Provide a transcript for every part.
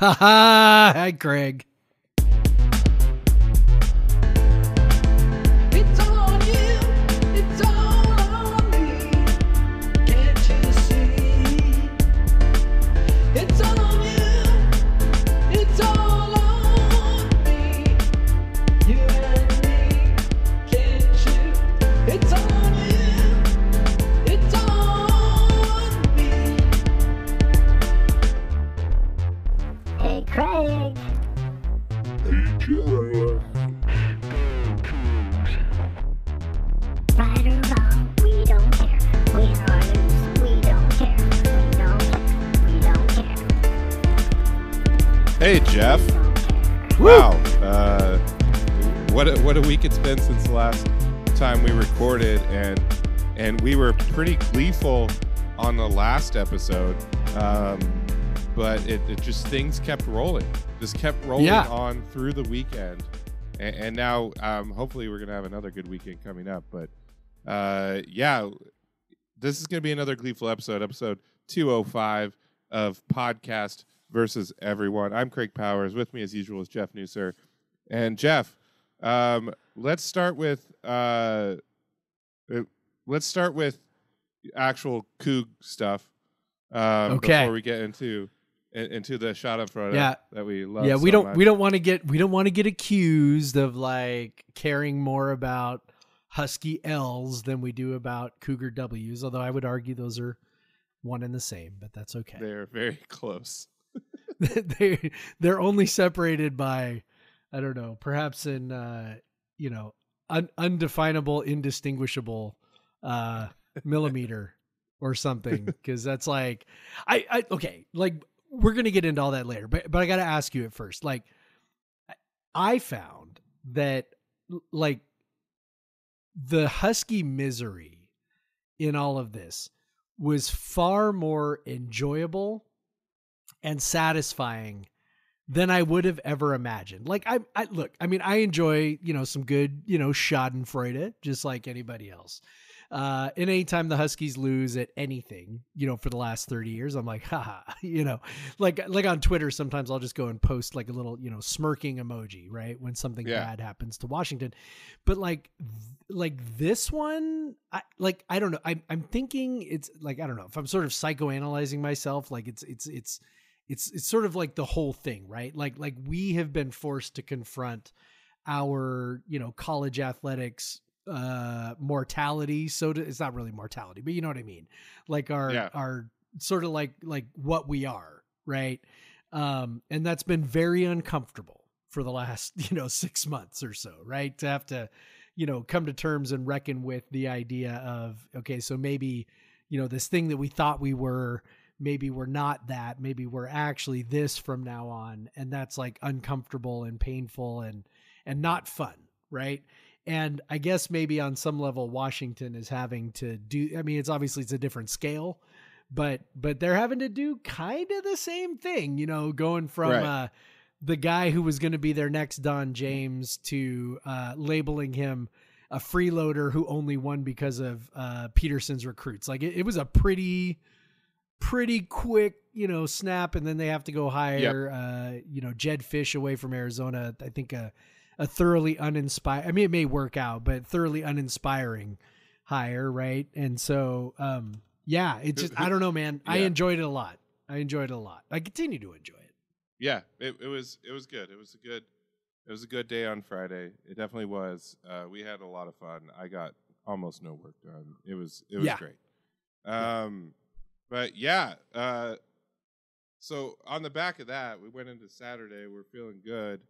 Hi, Craig. It's on you, it's all on me. Can't you see? It's on you, it's all on me. You and me, can't you? It's on you, it's on me. Hey, Craig. Right or wrong, we don't care. Win or lose, we don't care. We don't care. We don't care. Hey, Jeff. Wow. What a week it's been since the last time we recorded, and we were pretty gleeful on the last episode, but it just things kept rolling. Just kept rolling on through the weekend, and now hopefully we're gonna have another good weekend coming up. But this is gonna be another gleeful episode 205 of Podcast versus Everyone. I'm Craig Powers. With me, as usual, is Jeff Newser. And Jeff, let's start with actual Coug stuff. Before we get into the shot up front that we love. Yeah, we so don't want to get accused of like caring more about Husky L's than we do about Cougar W's. Although I would argue those are one and the same, but that's okay. They're very close. They're only separated by, I don't know, perhaps in undefinable, indistinguishable millimeter or something. Because that's like, okay, like we're gonna get into all that later, but I got to ask you at first. Like, I found that like the Husky misery in all of this was far more enjoyable and satisfying than I would have ever imagined. Like I enjoy, some good, schadenfreude, just like anybody else. And anytime the Huskies lose at anything, for the last 30 years, I'm like, haha, like on Twitter, sometimes I'll just go and post like a little, smirking emoji, right? When something bad happens to Washington. But like this one, I don't know. I'm thinking it's like, I don't know if I'm sort of psychoanalyzing myself. Like it's sort of like the whole thing, right? Like we have been forced to confront our, college athletics, mortality. So it's not really mortality, but you know what I mean? Like our sort of like what we are, right? And that's been very uncomfortable for the last, 6 months or so, right? To have to, come to terms and reckon with the idea of, okay, so maybe, this thing that we thought we were, maybe we're not that, maybe we're actually this from now on. And that's like uncomfortable and painful and not fun. Right. And I guess maybe on some level, Washington is having to do, I mean, it's a different scale, but they're having to do kind of the same thing, going from the guy who was going to be their next Don James to labeling him a freeloader who only won because of Peterson's recruits. Like it was a pretty quick, snap. And then they have to go hire, Jed Fish away from Arizona. I think a thoroughly uninspired, I mean, it may work out, but thoroughly uninspiring hire. Right. And so, it's just, I don't know, man. Yeah. I enjoyed it a lot. I continue to enjoy it. Yeah. It was good. It was a good day on Friday. It definitely was. We had a lot of fun. I got almost no work done. It was great. But so on the back of that, we went into Saturday. We're feeling good.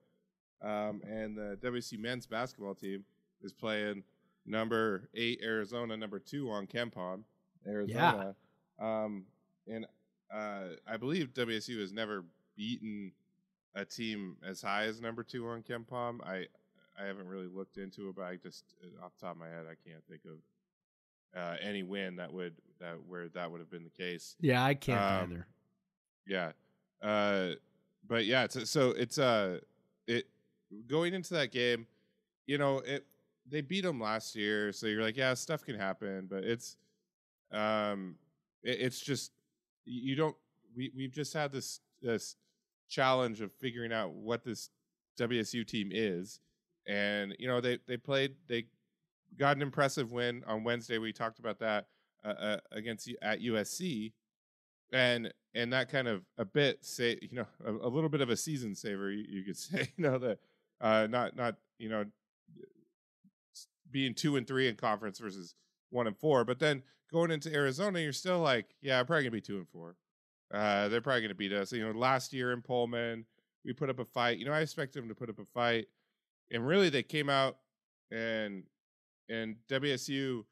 And the WC men's basketball team is playing number 8 Arizona, number 2 on KenPom, Arizona. And I believe WSU has never beaten a team as high as number 2 on KenPom. I haven't really looked into it, but I just off the top of my head, I can't think of any win where that would have been the case. Yeah, I can't either. Yeah, but yeah, it's going into that game, they beat them last year, so you're like, yeah, stuff can happen, but it's just we've just had this challenge of figuring out what this WSU team is. And, you know, they got an impressive win on Wednesday. We talked about that against at USC. And that kind of a bit a little bit of a season saver, you could say, you know, that not you know, being 2-3 in conference versus 1-4, but then going into Arizona, you're still like, yeah, I'm probably gonna be 2-4. They're probably gonna beat us. You know, last year in Pullman, we put up a fight. You know, I expected them to put up a fight, and really they came out and WSU,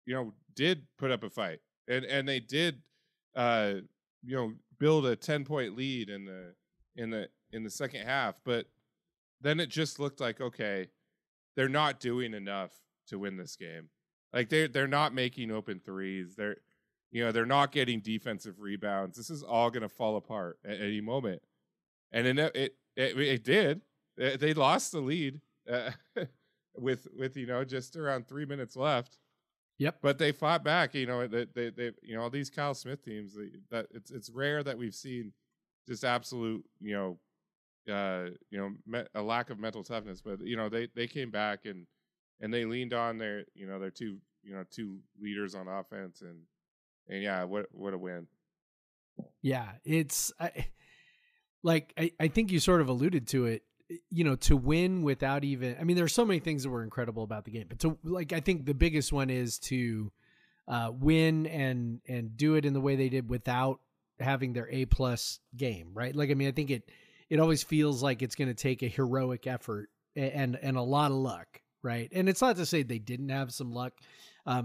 you know, did put up a fight. And they did, you know, build a 10-point lead in the second half, but then it just looked like, okay, they're not doing enough to win this game. Like they're not making open threes. They're not getting defensive rebounds. This is all going to fall apart at any moment. And then it did. They lost the lead with you know, just around 3 minutes left. Yep. But they fought back. You know, they you know, all these Kyle Smith teams, that it's rare that we've seen just absolute, you know, a lack of mental toughness. But you know, they came back and they leaned on their two leaders on offense, and yeah, what a win. Yeah, I think you sort of alluded to it. You know, to win without even, I mean, there's so many things that were incredible about the game, but I think the biggest one is to win and do it in the way they did without having their A+ game, right? Like, I mean, I think it always feels like it's going to take a heroic effort and a lot of luck, right? And it's not to say they didn't have some luck.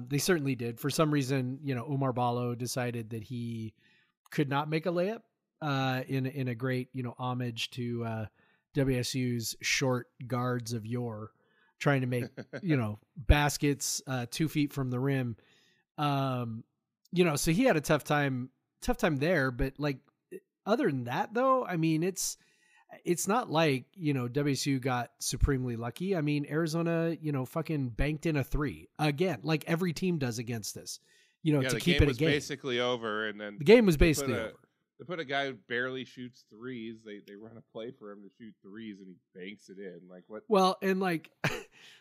They certainly did. For some reason, you know, Omar Ballo decided that he could not make a layup in a great, you know, homage to WSU's short guards of yore, trying to make, you know, baskets 2 feet from the rim. You know, so he had a tough time there, but like, other than that though, I mean, it's not like, you know, WSU got supremely lucky. I mean, Arizona, you know, fucking banked in a 3 again, like every team does against us, you know, to keep it a game. The game was basically over, and then the game was basically over. They put a guy who barely shoots threes. They run a play for him to shoot threes, and he banks it in. Like what? Well, and like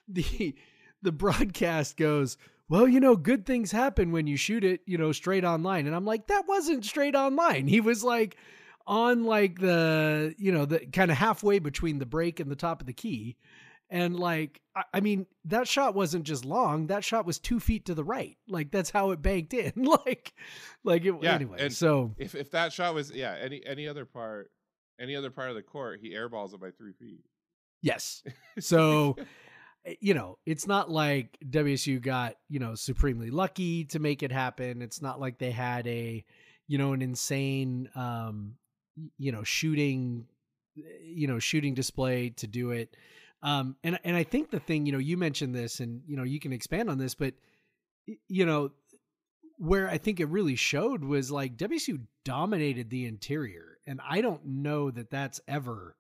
the broadcast goes, well, you know, good things happen when you shoot it, you know, straight on line. And I'm like, that wasn't straight on line. He was like on like the, you know, the kind of halfway between the break and the top of the key. And like, I mean, that shot wasn't just long. That shot was 2 feet to the right. Like that's how it banked in. Anyway. And so if that shot was, any other part of the court, he airballs it by 3 feet. Yes. So, you know, it's not like WSU got, you know, supremely lucky to make it happen. It's not like they had an insane, you know, shooting display to do it. And I think the thing, you know, you mentioned this and, you know, you can expand on this, but, you know, where I think it really showed was like WSU dominated the interior. And I don't know that that's ever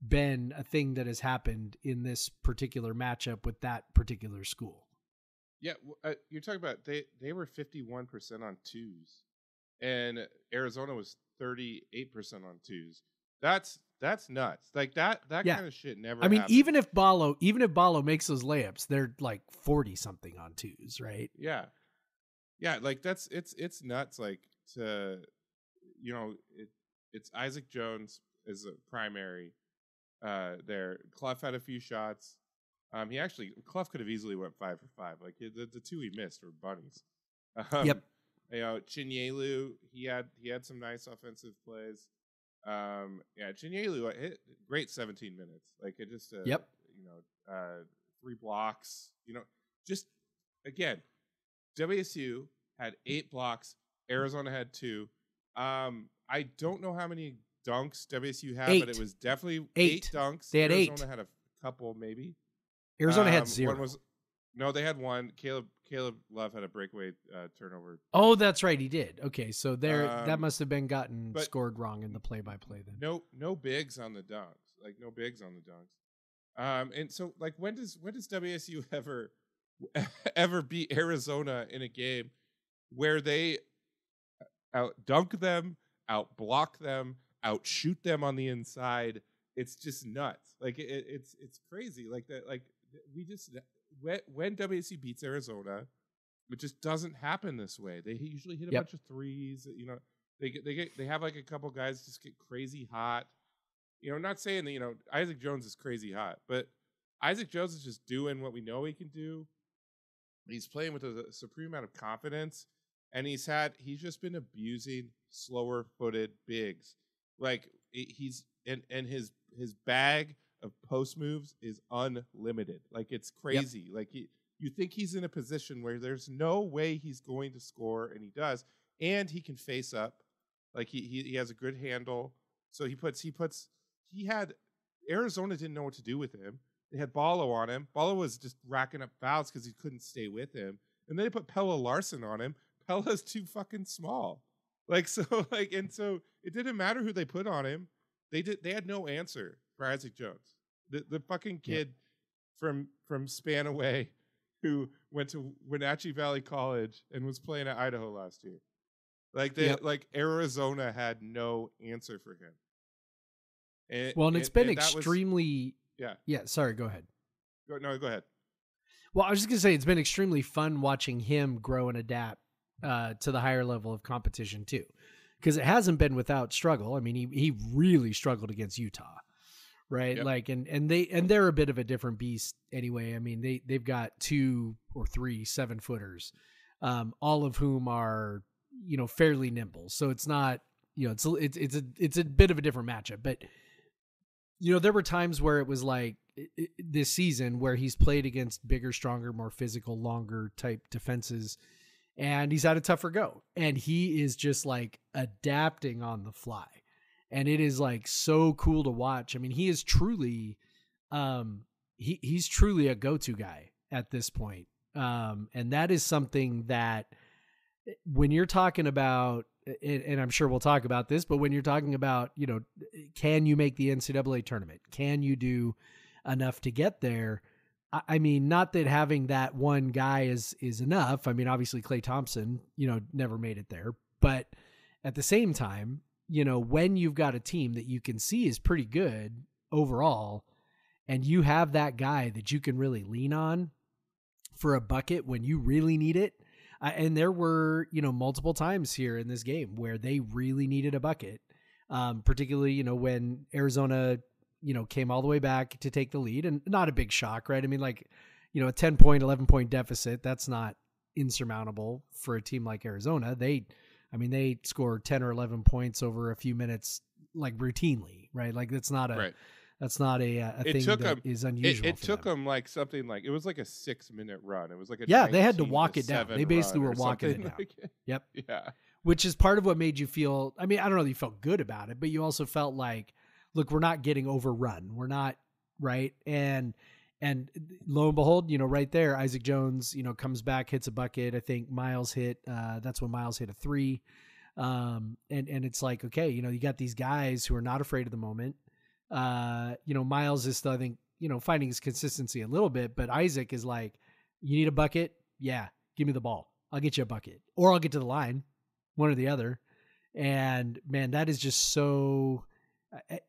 been a thing that has happened in this particular matchup with that particular school. Yeah. You're talking about, they were 51% on twos, and Arizona was 38% on twos. That's nuts. Like that kind of shit never. I mean, happens. even if Ballo makes those layups, they're like 40 something on twos, right? Yeah. Yeah. Like it's nuts. Like to, you know, it's Isaac Jones is a primary there. Clough had a few shots. Clough could have easily went 5 for 5. Like the 2 he missed were bunnies. Yep. You know, Chinyelu, he had some nice offensive plays. Chinyelu hit great 17 minutes. Like it just, yep. You know, 3 blocks. You know, just again, WSU had 8 blocks. Arizona had 2. I don't know how many dunks WSU had, 8. but it was definitely 8 dunks. They had Arizona 8. Had a couple, maybe. Arizona had 0. They had 1. Caleb Love had a breakaway turnover. Oh, that's right, he did. Okay, so that must have been scored wrong in the play-by-play then. No bigs on the dunks. Like no bigs on the dunks. And so like when does WSU ever beat Arizona in a game where they out dunk them out block them, out shoot them on the inside. It's just nuts. Like it's crazy. Like that. Like we just when WSU beats Arizona, it just doesn't happen this way. They usually hit a bunch of threes. You know, they have like a couple guys just get crazy hot. You know, I'm not saying that Isaac Jones is crazy hot, but Isaac Jones is just doing what we know he can do. He's playing with a supreme amount of confidence, and he's just been abusing slower footed bigs. Like he's and his bag of post moves is unlimited. Like it's crazy. Like you think he's in a position where there's no way he's going to score, and he does, and he can face up. Like he has a good handle. So he had Arizona didn't know what to do with him. They had Ballo on him. Ballo was just racking up fouls because he couldn't stay with him. And then they put Pella Larson on him. Pella's too fucking small. And so it didn't matter who they put on him. They had no answer for Isaac Jones. The fucking kid from Spanaway who went to Wenatchee Valley College and was playing at Idaho last year. Like Arizona had no answer for him. And it's been extremely. Yeah. Sorry. Go ahead. Go ahead. Well, I was just gonna say it's been extremely fun watching him grow and adapt to the higher level of competition too, because it hasn't been without struggle. I mean, he really struggled against Utah, right? Yep. Like, and they're a bit of a different beast anyway. I mean, they've got 2 or 3 7-footers, all of whom are fairly nimble. So it's not it's a bit of a different matchup, but. There were times where it was like this season where he's played against bigger, stronger, more physical, longer type defenses, and he's had a tougher go. And he is just like adapting on the fly. And it is like so cool to watch. I mean, he is truly, he's truly a go-to guy at this point. And that is something that when you're talking about, and I'm sure we'll talk about this, but when you're talking about, can you make the NCAA tournament? Can you do enough to get there? I mean, not that having that one guy is enough. I mean, obviously Klay Thompson, never made it there, but at the same time, when you've got a team that you can see is pretty good overall, and you have that guy that you can really lean on for a bucket when you really need it. And there were, multiple times here in this game where they really needed a bucket, particularly, when Arizona, came all the way back to take the lead, and not a big shock, right? I mean, like, a 10-point, 11-point deficit, that's not insurmountable for a team like Arizona. They scored 10 or 11 points over a few minutes, like routinely, right? Like that's not a, right. That's not a thing that is unusual. It took them like something like, it was like a 6-minute run. It was like they had to walk it down. They basically were walking it down. Like, yep. Yeah. Which is part of what made you feel, I mean, I don't know that you felt good about it, but you also felt like, look, we're not getting overrun. We're not, right? And lo and behold, right there, Isaac Jones, comes back, hits a bucket. I think Miles hit, that's when Miles hit a 3. And it's like, okay, you got these guys who are not afraid of the moment. Miles is still, I think, finding his consistency a little bit, but Isaac is like, you need a bucket? Yeah. Give me the ball. I'll get you a bucket, or I'll get to the line, one or the other. And man, that is just so,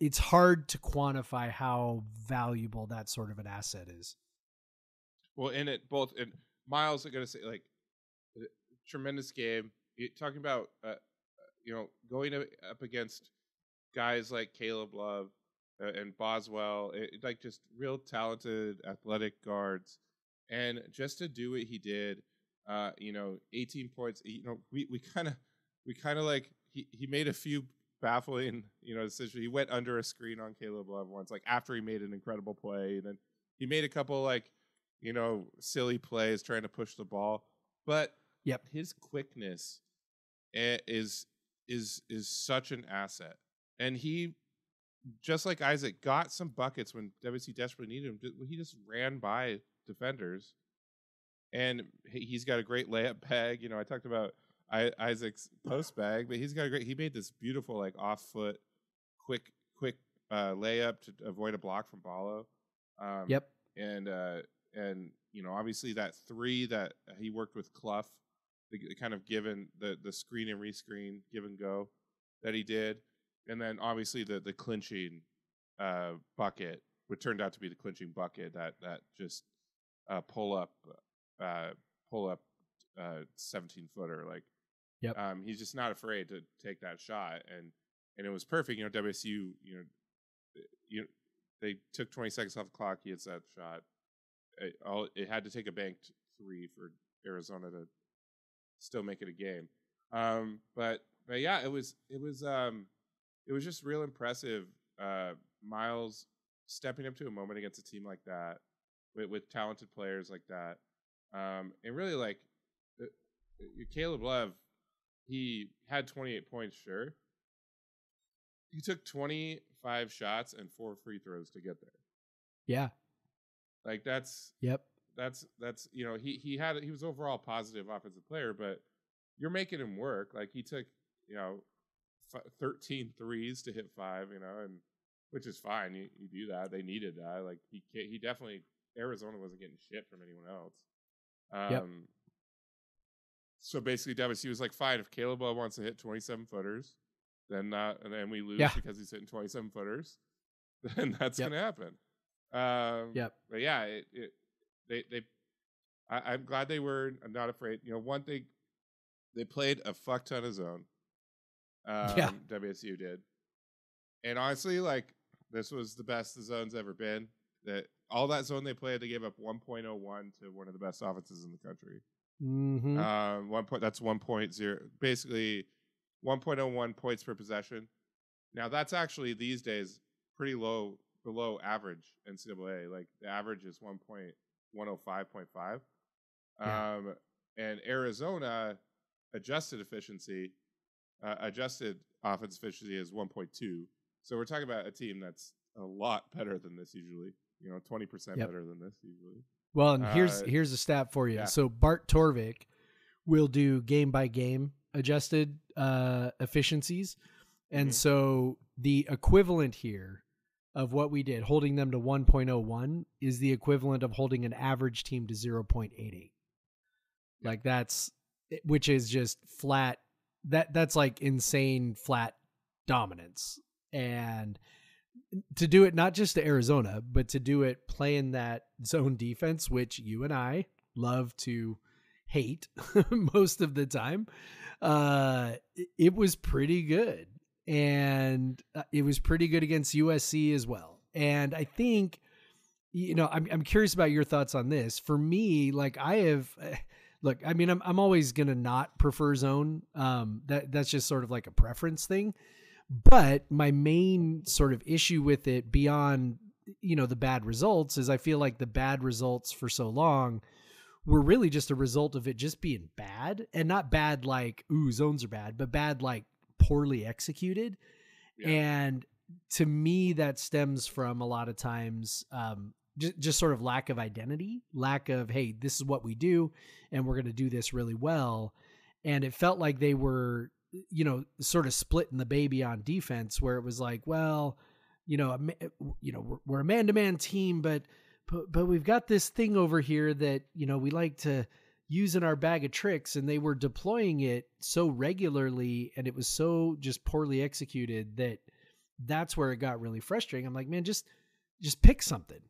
it's hard to quantify how valuable that sort of an asset is. Well, and Miles, I got to say, like, tremendous game. You're talking about, going up against guys like Caleb Love, and Boswell, like just real talented athletic guards, and just to do what he did, 18 points. We kind of like he made a few baffling decisions. He went under a screen on Caleb Love once, like after he made an incredible play, and then he made a couple like silly plays trying to push the ball, but his quickness is such an asset, and he. Just like Isaac, got some buckets when WC desperately needed him. He just ran by defenders, and he's got a great layup bag. I talked about Isaac's post bag, but he's got a great. He made this beautiful like off foot, quick layup to avoid a block from Ballo. And obviously that 3 that he worked with Clough, the kind of given the screen and rescreen, give and go. that he did, and then obviously the clinching bucket, which turned out to be the clinching bucket that just pull up 17-footer. Like, Yep. He's just not afraid to take that shot, and it was perfect. WSU, they took 20 seconds off the clock. He hits that shot. It had to take a banked three for Arizona to still make it a game. But yeah, it was just real impressive. Miles stepping up to a moment against a team like that with talented players like that. And really, like, Caleb Love, he had 28 points, sure. He took 25 shots and 4 free throws to get there. Yeah. Like, that's Yep. he was overall positive offensive player, but you're making him work. Like, he took 13 threes to hit 5, and which is fine. You do that. They needed that. Like, he definitely, Arizona wasn't getting shit from anyone else. Yep. So basically, WSU was like, fine, if Caleb Love wants to hit 27-footers, then and then we lose because he's hitting 27-footers, then that's going to happen. But yeah, I'm glad they were not afraid. One thing, they played a fuck ton of zone. WSU did, and honestly, like, this was the best the zone's ever been. That all that zone they played, they gave up 1.01 to one of the best offenses in the country. Mm-hmm. 1.0, basically 1.01 points per possession. Now that's actually these days pretty low, below average NCAA. Like, the average is 1.105.5. And Arizona adjusted offense efficiency is 1.2. So we're talking about a team that's a lot better than this usually. 20% better than this usually. Well, and here's a stat for you. Yeah. So Bart Torvik will do game by game adjusted efficiencies, and so the equivalent here of what we did, holding them to 1.01, is the equivalent of holding an average team to 0.88. Like, which is just flat. That's like insane flat dominance. And to do it not just to Arizona, but to do it playing that zone defense, which you and I love to hate most of the time, it was pretty good. And it was pretty good against USC as well. And I think, I'm curious about your thoughts on this. For me, like, I'm always going to not prefer zone. That's just sort of like a preference thing. But my main sort of issue with it, beyond, the bad results, is I feel like the bad results for so long were really just a result of it just being bad, and not bad like, ooh, zones are bad, but bad like poorly executed. Yeah. And to me, that stems from a lot of times just sort of lack of identity, lack of, hey, this is what we do, and we're going to do this really well. And it felt like they were, sort of splitting the baby on defense, where it was like, well, we're a man-to-man team, but we've got this thing over here that, we like to use in our bag of tricks, and they were deploying it so regularly, and it was so just poorly executed that's where it got really frustrating. I'm like, man, just pick something,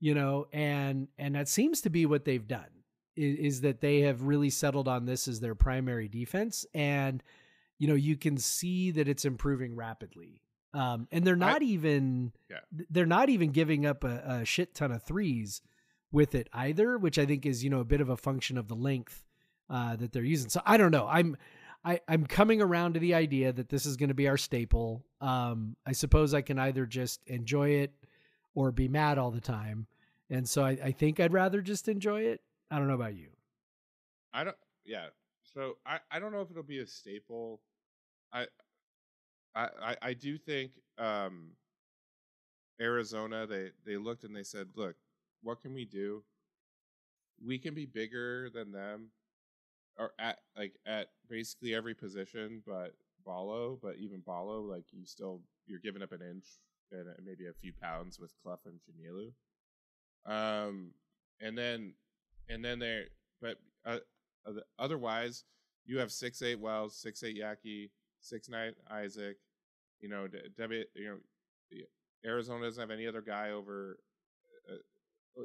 and that seems to be what they've done, is that they have really settled on this as their primary defense. And you can see that it's improving rapidly. And they're not even giving up a shit ton of threes with it either, which I think is, a bit of a function of the length that they're using. So I don't know. I'm coming around to the idea that this is going to be our staple. I suppose I can either just enjoy it or be mad all the time. And so I think I'd rather just enjoy it. I don't know about you. So I don't know if it'll be a staple. I do think Arizona, they looked and they said, look, what can we do? We can be bigger than them, or at basically every position, but even Ballo, like, you're giving up an inch and maybe a few pounds with Clough and Chinielu. Otherwise, you have 6'8" Wells, 6'8" Yaki, 6'9" Isaac. You know, Arizona doesn't have any other guy over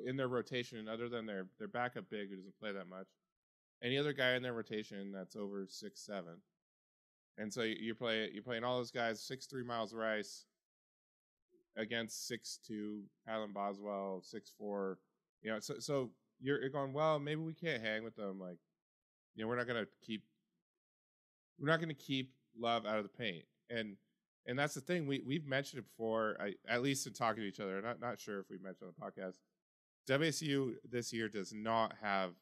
in their rotation other than their backup big who doesn't play that much. Any other guy in their rotation that's over 6'7". And so you're playing all those guys, 6'3" Miles Rice against 6'2" Kylan Boswell, 6'4". You know, so you're going, well, maybe we can't hang with them. Like, you know, we're not gonna keep Love out of the paint. And that's the thing. We've mentioned it before, at least in talking to each other. Not sure if we mentioned on the podcast. WSU this year does not have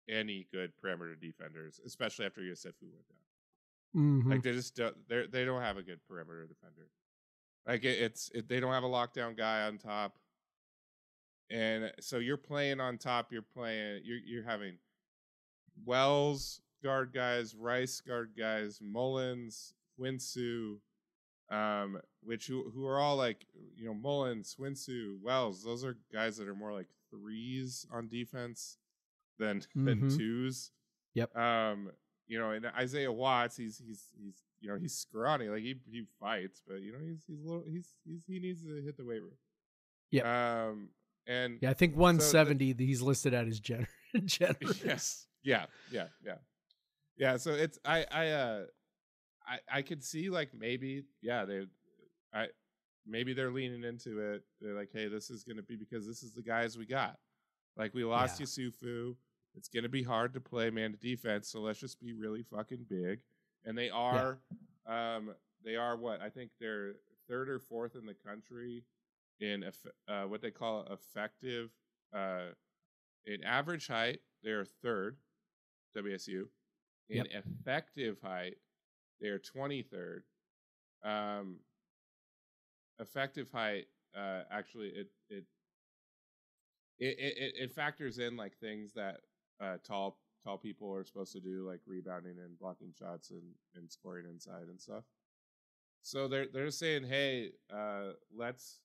any good perimeter defenders, especially after Yosefu went down. Mm-hmm. Like they don't have a good perimeter defender. Like they don't have a lockdown guy on top, and so you're playing on top. You're having Wells guard guys, Rice guard guys, Mullins, Winsu, who are all like, you know, Mullins, Winsu, Wells. Those are guys that are more like threes on defense than twos. Yep. You know, and Isaiah Watts, he's you know, he's scrawny, like he fights, but you know, he needs to hit the weight room. Yep. And yeah, I think 170 he's listed at his generous. Yes. Yeah. So it's I could see like maybe maybe they're leaning into it. They're like, hey, this is gonna be because this is the guys we got. Like we lost Yusufu. It's gonna be hard to play man to defense, so let's just be really fucking big. And they are what I think they're third or fourth in the country in what they call effective. In average height, they're third. WSU. In effective height, they're 23rd. Effective height, actually, it factors in like things that tall people are supposed to do, like rebounding and blocking shots and scoring inside and stuff. So they're saying, hey, let's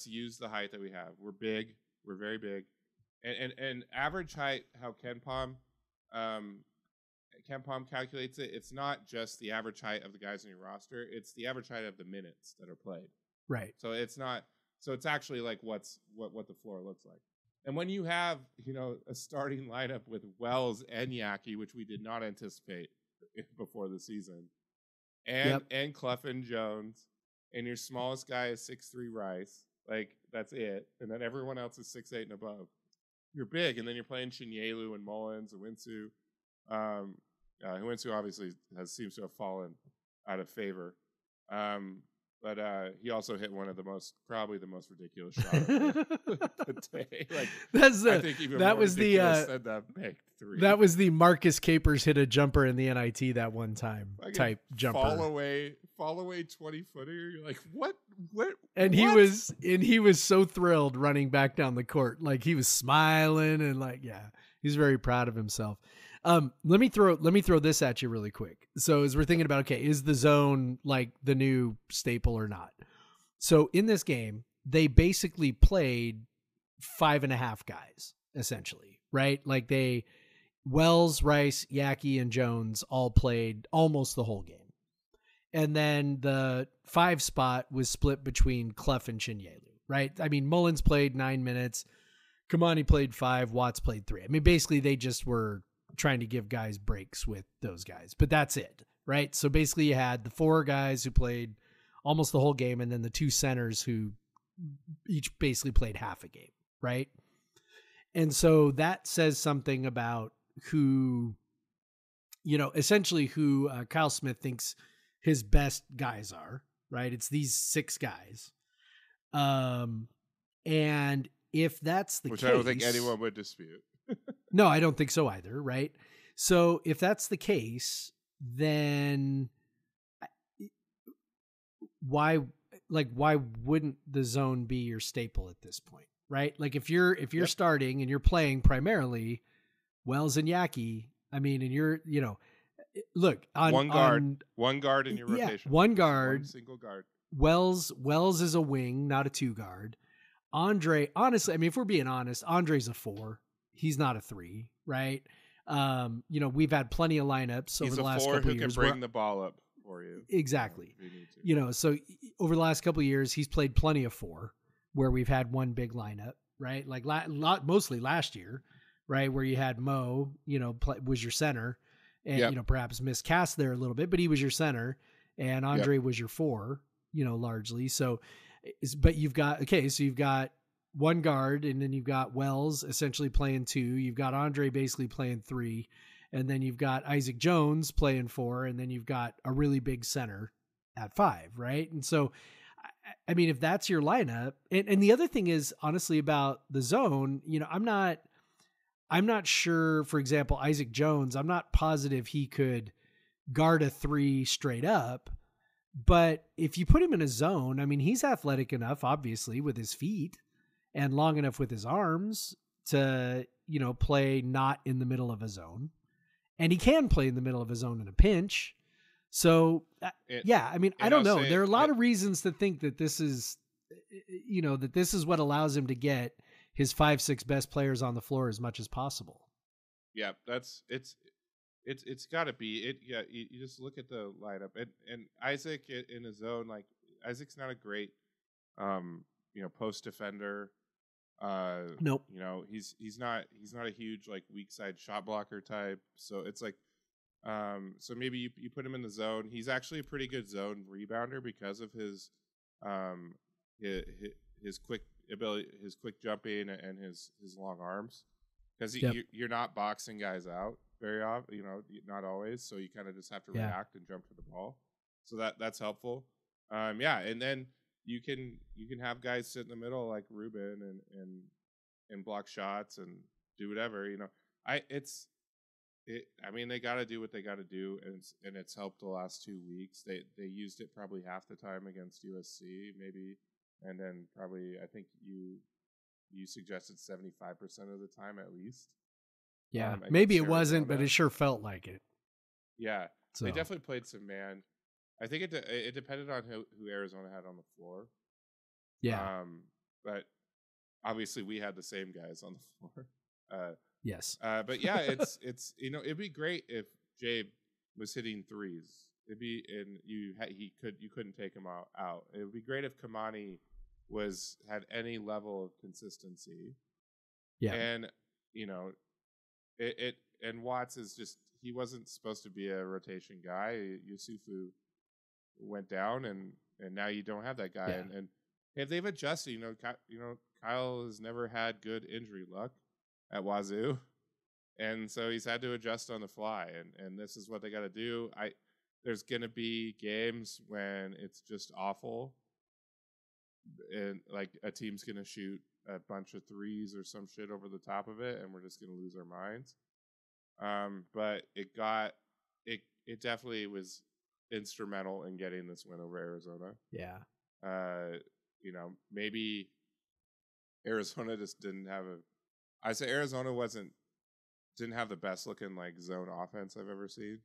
use the height that we have. We're big. We're very big. And average height, how KenPom calculates it, it's not just the average height of the guys on your roster, it's the average height of the minutes that are played. Right. So it's actually like what the floor looks like. And when you have, you know, a starting lineup with Wells and Yaki, which we did not anticipate before the season, and Clough and Jones, and your smallest guy is 6'3" Rice, like that's it. And then everyone else is 6'8" and above. You're big, and then you're playing Chinyelu and Mullins and Winsu. Winsu obviously seems to have fallen out of favor. But he also hit one of probably the most ridiculous shots today. Like I think even that more was ridiculous than that baked three. That was the Marcus Capers hit a jumper in the NIT that one time type jumper. Fall away 20-footer. You're like, what? And what? he was so thrilled running back down the court. Like he was smiling and like, yeah, he's very proud of himself. Let me throw this at you really quick. So as we're thinking about, okay, is the zone like the new staple or not? So in this game, they basically played 5.5 guys, essentially, right? Like Wells, Rice, Yaki, and Jones all played almost the whole game. And then the 5 spot was split between Clough and Chinyelu, right? I mean, Mullins played 9 minutes. Kamani played 5. Watts played 3. I mean, basically they just were trying to give guys breaks with those guys, but that's it, right? So basically you had the 4 guys who played almost the whole game and then the 2 centers who each basically played half a game, right? And so that says something about who, you know, essentially who Kyle Smith thinks his best guys are, right? It's these 6 guys. And if that's the Which case, I don't think anyone would dispute. No, I don't think so either, right? So if that's the case, then why wouldn't the zone be your staple at this point, right? Like if you're starting and you're playing primarily Wells and Yaki, I mean, and you're, you know, look on one guard in your rotation. One guard, one single guard. Wells is a wing, not a 2 guard. Andre, honestly, I mean, if we're being honest, Andre's a 4. He's not a 3, right? We've had plenty of lineups over He's the a last 4 couple who of can years. bring the ball up for you. Exactly. If you need to. So over the last couple of years, he's played plenty of 4 where we've had one big lineup, right? Like mostly last year, right? Where you had Mo, was your center and, perhaps miscast there a little bit, but he was your center and Andre was your 4, largely. So, but you've got one guard and then you've got Wells essentially playing 2. You've got Andre basically playing 3. And then you've got Isaac Jones playing 4. And then you've got a really big center at 5. Right. And so, I mean, if that's your lineup and the other thing is honestly about the zone, I'm not sure, for example, Isaac Jones, I'm not positive he could guard a 3 straight up, but if you put him in a zone, I mean, he's athletic enough, obviously, with his feet and long enough with his arms to, play not in the middle of a zone. And he can play in the middle of a zone in a pinch. So, I don't know. There are a lot of reasons to think that this is, that this is what allows him to get his 5-6 best players on the floor as much as possible. Yeah, it's got to be it. Yeah, you just look at the lineup and Isaac in his zone. Like Isaac's not a great, post defender. Nope. He's not a huge like weak side shot blocker type. So it's like, so maybe you put him in the zone. He's actually a pretty good zone rebounder because of his quick ability, his quick jumping, and his long arms. Because you're not boxing guys out very often, not always. So you kind of just have to react and jump to the ball. So that's helpful. And then you can have guys sit in the middle like Ruben and block shots and do whatever. They got to do what they got to do, and it's helped the last 2 weeks. They used it probably half the time against USC, maybe, and then probably I think you suggested 75% of the time at least. Yeah, maybe it wasn't, but it sure felt like it. Yeah, so they definitely played some man. I think it depended on who Arizona had on the floor. Yeah, but obviously we had the same guys on the floor. Yes. But yeah, it's it'd be great if Jabe was hitting threes. It'd be you couldn't take him out. It would be great if Kamani had any level of consistency. Yeah. And and Watts is just, he wasn't supposed to be a rotation guy. Yusufu went down and now you don't have that guy. Yeah. And if they've adjusted, Kyle has never had good injury luck at Wazoo. And so he's had to adjust on the fly, and this is what they got to do. There's going to be games when it's just awful, and like a team's going to shoot a bunch of threes or some shit over the top of it, and we're just going to lose our minds. But it definitely was instrumental in getting this win over Arizona. Yeah. Maybe Arizona just didn't have I say Arizona didn't have the best looking like zone offense I've ever seen.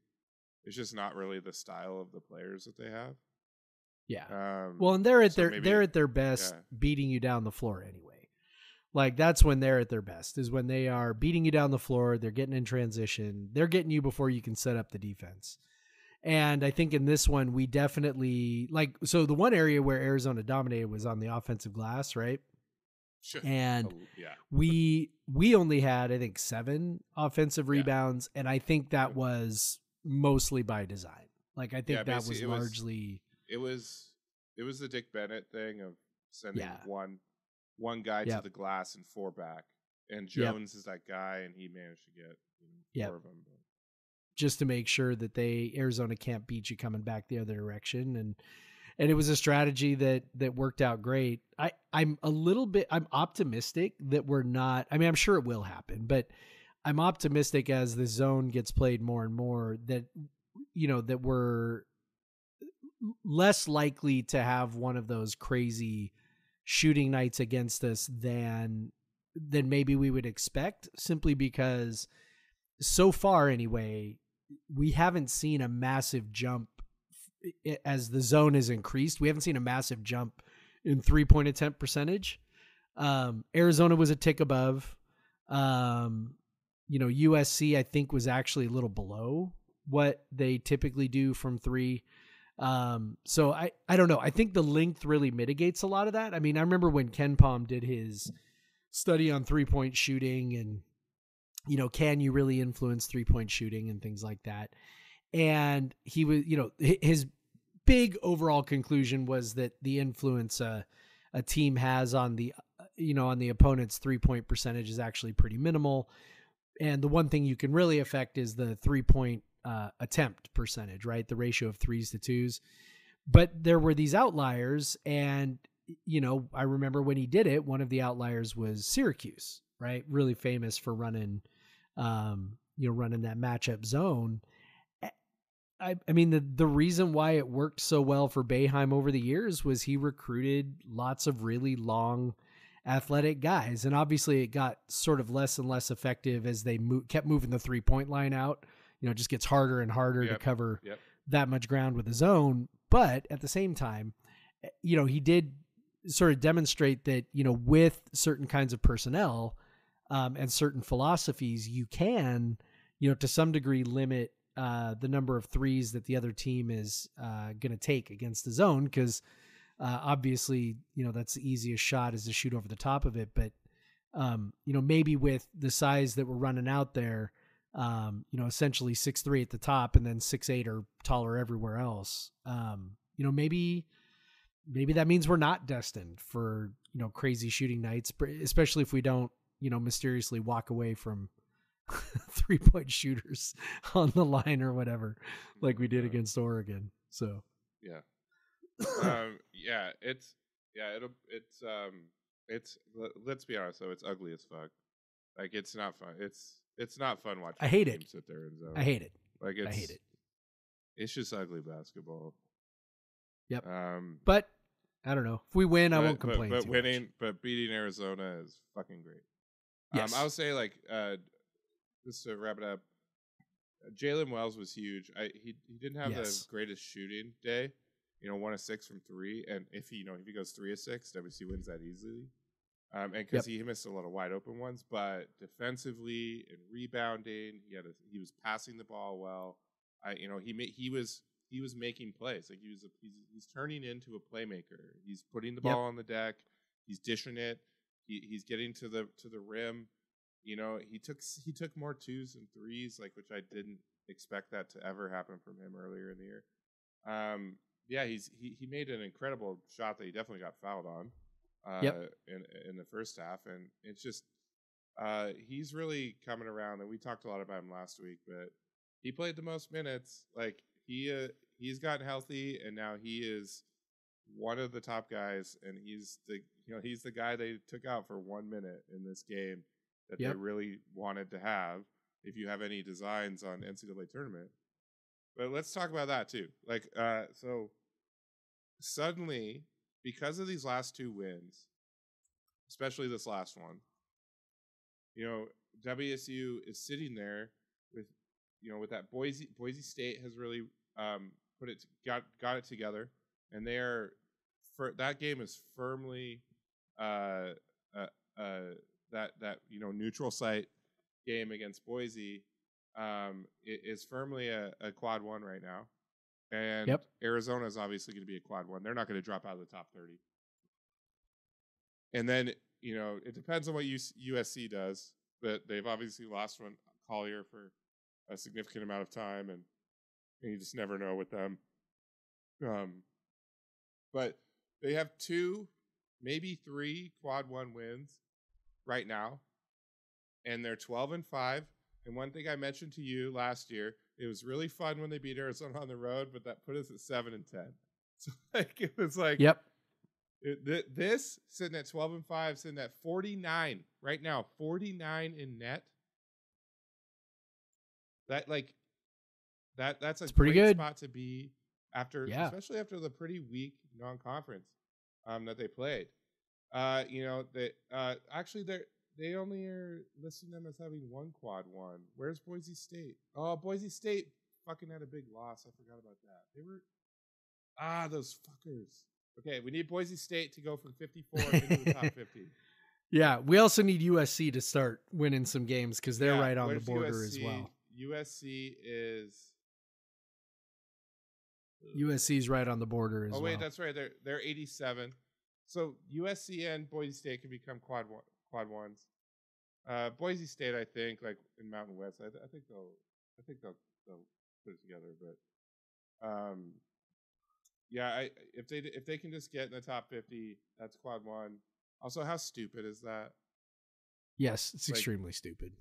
It's just not really the style of the players that they have. Yeah. Well, and they're at their best beating you down the floor anyway. Like that's when they're at their best, is when they are beating you down the floor. They're getting in transition. They're getting you before you can set up the defense. And I think in this one, we definitely so the one area where Arizona dominated was on the offensive glass, right? Sure. And we only had, I think, 7 offensive rebounds. And I think that was mostly by design. Like, I think that was largely. It was the Dick Bennett thing of sending one guy to the glass and 4 back. And Jones is that guy, and he managed to get 4 of them. Just to make sure that Arizona can't beat you coming back the other direction. And it was a strategy that worked out great. I'm optimistic that we're not, I'm sure it will happen, but I'm optimistic as the zone gets played more and more that, that we're less likely to have one of those crazy shooting nights against us than maybe we would expect, simply because so far anyway, we haven't seen a massive jump as the zone has increased. We haven't seen a massive jump in 3-point attempt percentage. Arizona was a tick above. USC, I think, was actually a little below what they typically do from three. So I don't know. I think the length really mitigates a lot of that. I mean, I remember when Ken Pom did his study on 3-point shooting and, can you really influence 3-point shooting and things like that. And he was, his big overall conclusion was that the influence a team has on the, on the opponent's 3-point percentage is actually pretty minimal. And the one thing you can really affect is the 3-point attempt percentage, right? The ratio of 3s to 2s. But there were these outliers. And, I remember when he did it, one of the outliers was Syracuse, right? Really famous for running, running that matchup zone. I mean, the reason why it worked so well for Boeheim over the years was he recruited lots of really long athletic guys. And obviously it got sort of less and less effective as they kept moving the 3-point line out. It just gets harder and harder to cover that much ground with his own. But at the same time, he did sort of demonstrate that, with certain kinds of personnel and certain philosophies, you can, to some degree limit the number of threes that the other team is going to take against the zone. Cause obviously, that's the easiest shot is to shoot over the top of it. But, maybe with the size that we're running out there, essentially 6'3" at the top and then 6'8" or taller everywhere else. Maybe that means we're not destined for, crazy shooting nights, especially if we don't, mysteriously walk away from 3-point shooters on the line or whatever, like we did against Oregon. So, let's be honest though, it's ugly as fuck. Like it's not fun. It's not fun watching. I hate teams it. Sit there in zone. I hate it. Like I hate it. It's just ugly basketball. Yep. But I don't know. If we win, I won't complain. But too winning, much. but beating Arizona is fucking great. Yes. I would say just to wrap it up, Jalen Wells was huge. He didn't have the greatest shooting day. 1 of 6 from 3, and if he goes 3 of 6, WC wins that easily. And because he missed a lot of wide open ones, but defensively and rebounding, he was passing the ball well. He was making plays. Like he's turning into a playmaker. He's putting the ball on the deck. He's dishing it. He's getting to the rim. He took more 2s and 3s, like, which I didn't expect that to ever happen from him earlier in the year. He made an incredible shot that he definitely got fouled on in the first half, and it's just he's really coming around. And we talked a lot about him last week, but he played the most minutes. Like he's gotten healthy, and now he is one of the top guys, and he's the guy they took out for 1 minute in this game that they really wanted to have. If you have any designs on NCAA tournament, but let's talk about that too. Like, so suddenly, because of these last 2 wins, especially this last one, WSU is sitting there with that Boise State has really got it together, and they are that game is firmly that neutral site game against Boise is firmly a quad 1 right now. And Arizona is obviously going to be a quad 1. They're not going to drop out of the top 30. And then, it depends on what USC does, but they've obviously lost one Collier for a significant amount of time, and you just never know with them. But they have 2, maybe 3 quad 1 wins right now, and they're 12-5. And one thing I mentioned to you last year, it was really fun when they beat Arizona on the road, but that put us at 7-10. So it was like, this sitting at 12-5, sitting at 49 right now, 49 in net. That's a pretty great good spot to be after, especially after the pretty weak non-conference that they played. Actually they only are listing them as having 1 quad 1. Where's Boise State? Oh, Boise State fucking had a big loss. I forgot about that. They were those fuckers. Okay, we need Boise State to go from 54 into the top 50. Yeah, we also need USC to start winning some games because they're Yeah, right on the where's border as USC? well. USC is. USC's right on the border as Oh well. wait, that's right. They're 87. So USC and Boise State can become quad ones. Boise State, I think, like in Mountain West, I think they'll put it together. But yeah, if they can just get in the top 50, that's quad one. Also, how stupid is that? Yes, it's Like, extremely stupid.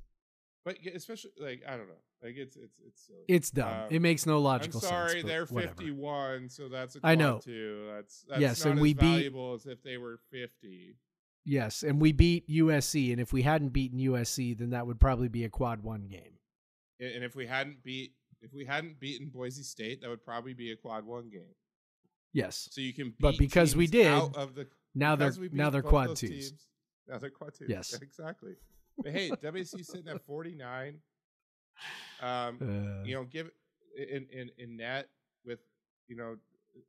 But especially like I don't know, like it's silly. It's dumb. It makes no logical I'm sorry, sense. but they're whatever. 51, so that's a quad I know. 2. That's Yes, not and as we beat- valuable as if they were 50. Yes, and we beat USC, and if we hadn't beaten USC, then that would probably be a quad one game. And if we hadn't beaten Boise State, that would probably be a quad one game. Yes, So you can beat But because we teams did, out of the now because they're we beat now they're both quad those twos. teams, now they're quad twos. Yes. Exactly. But hey, WSU sitting at 49. Give in net with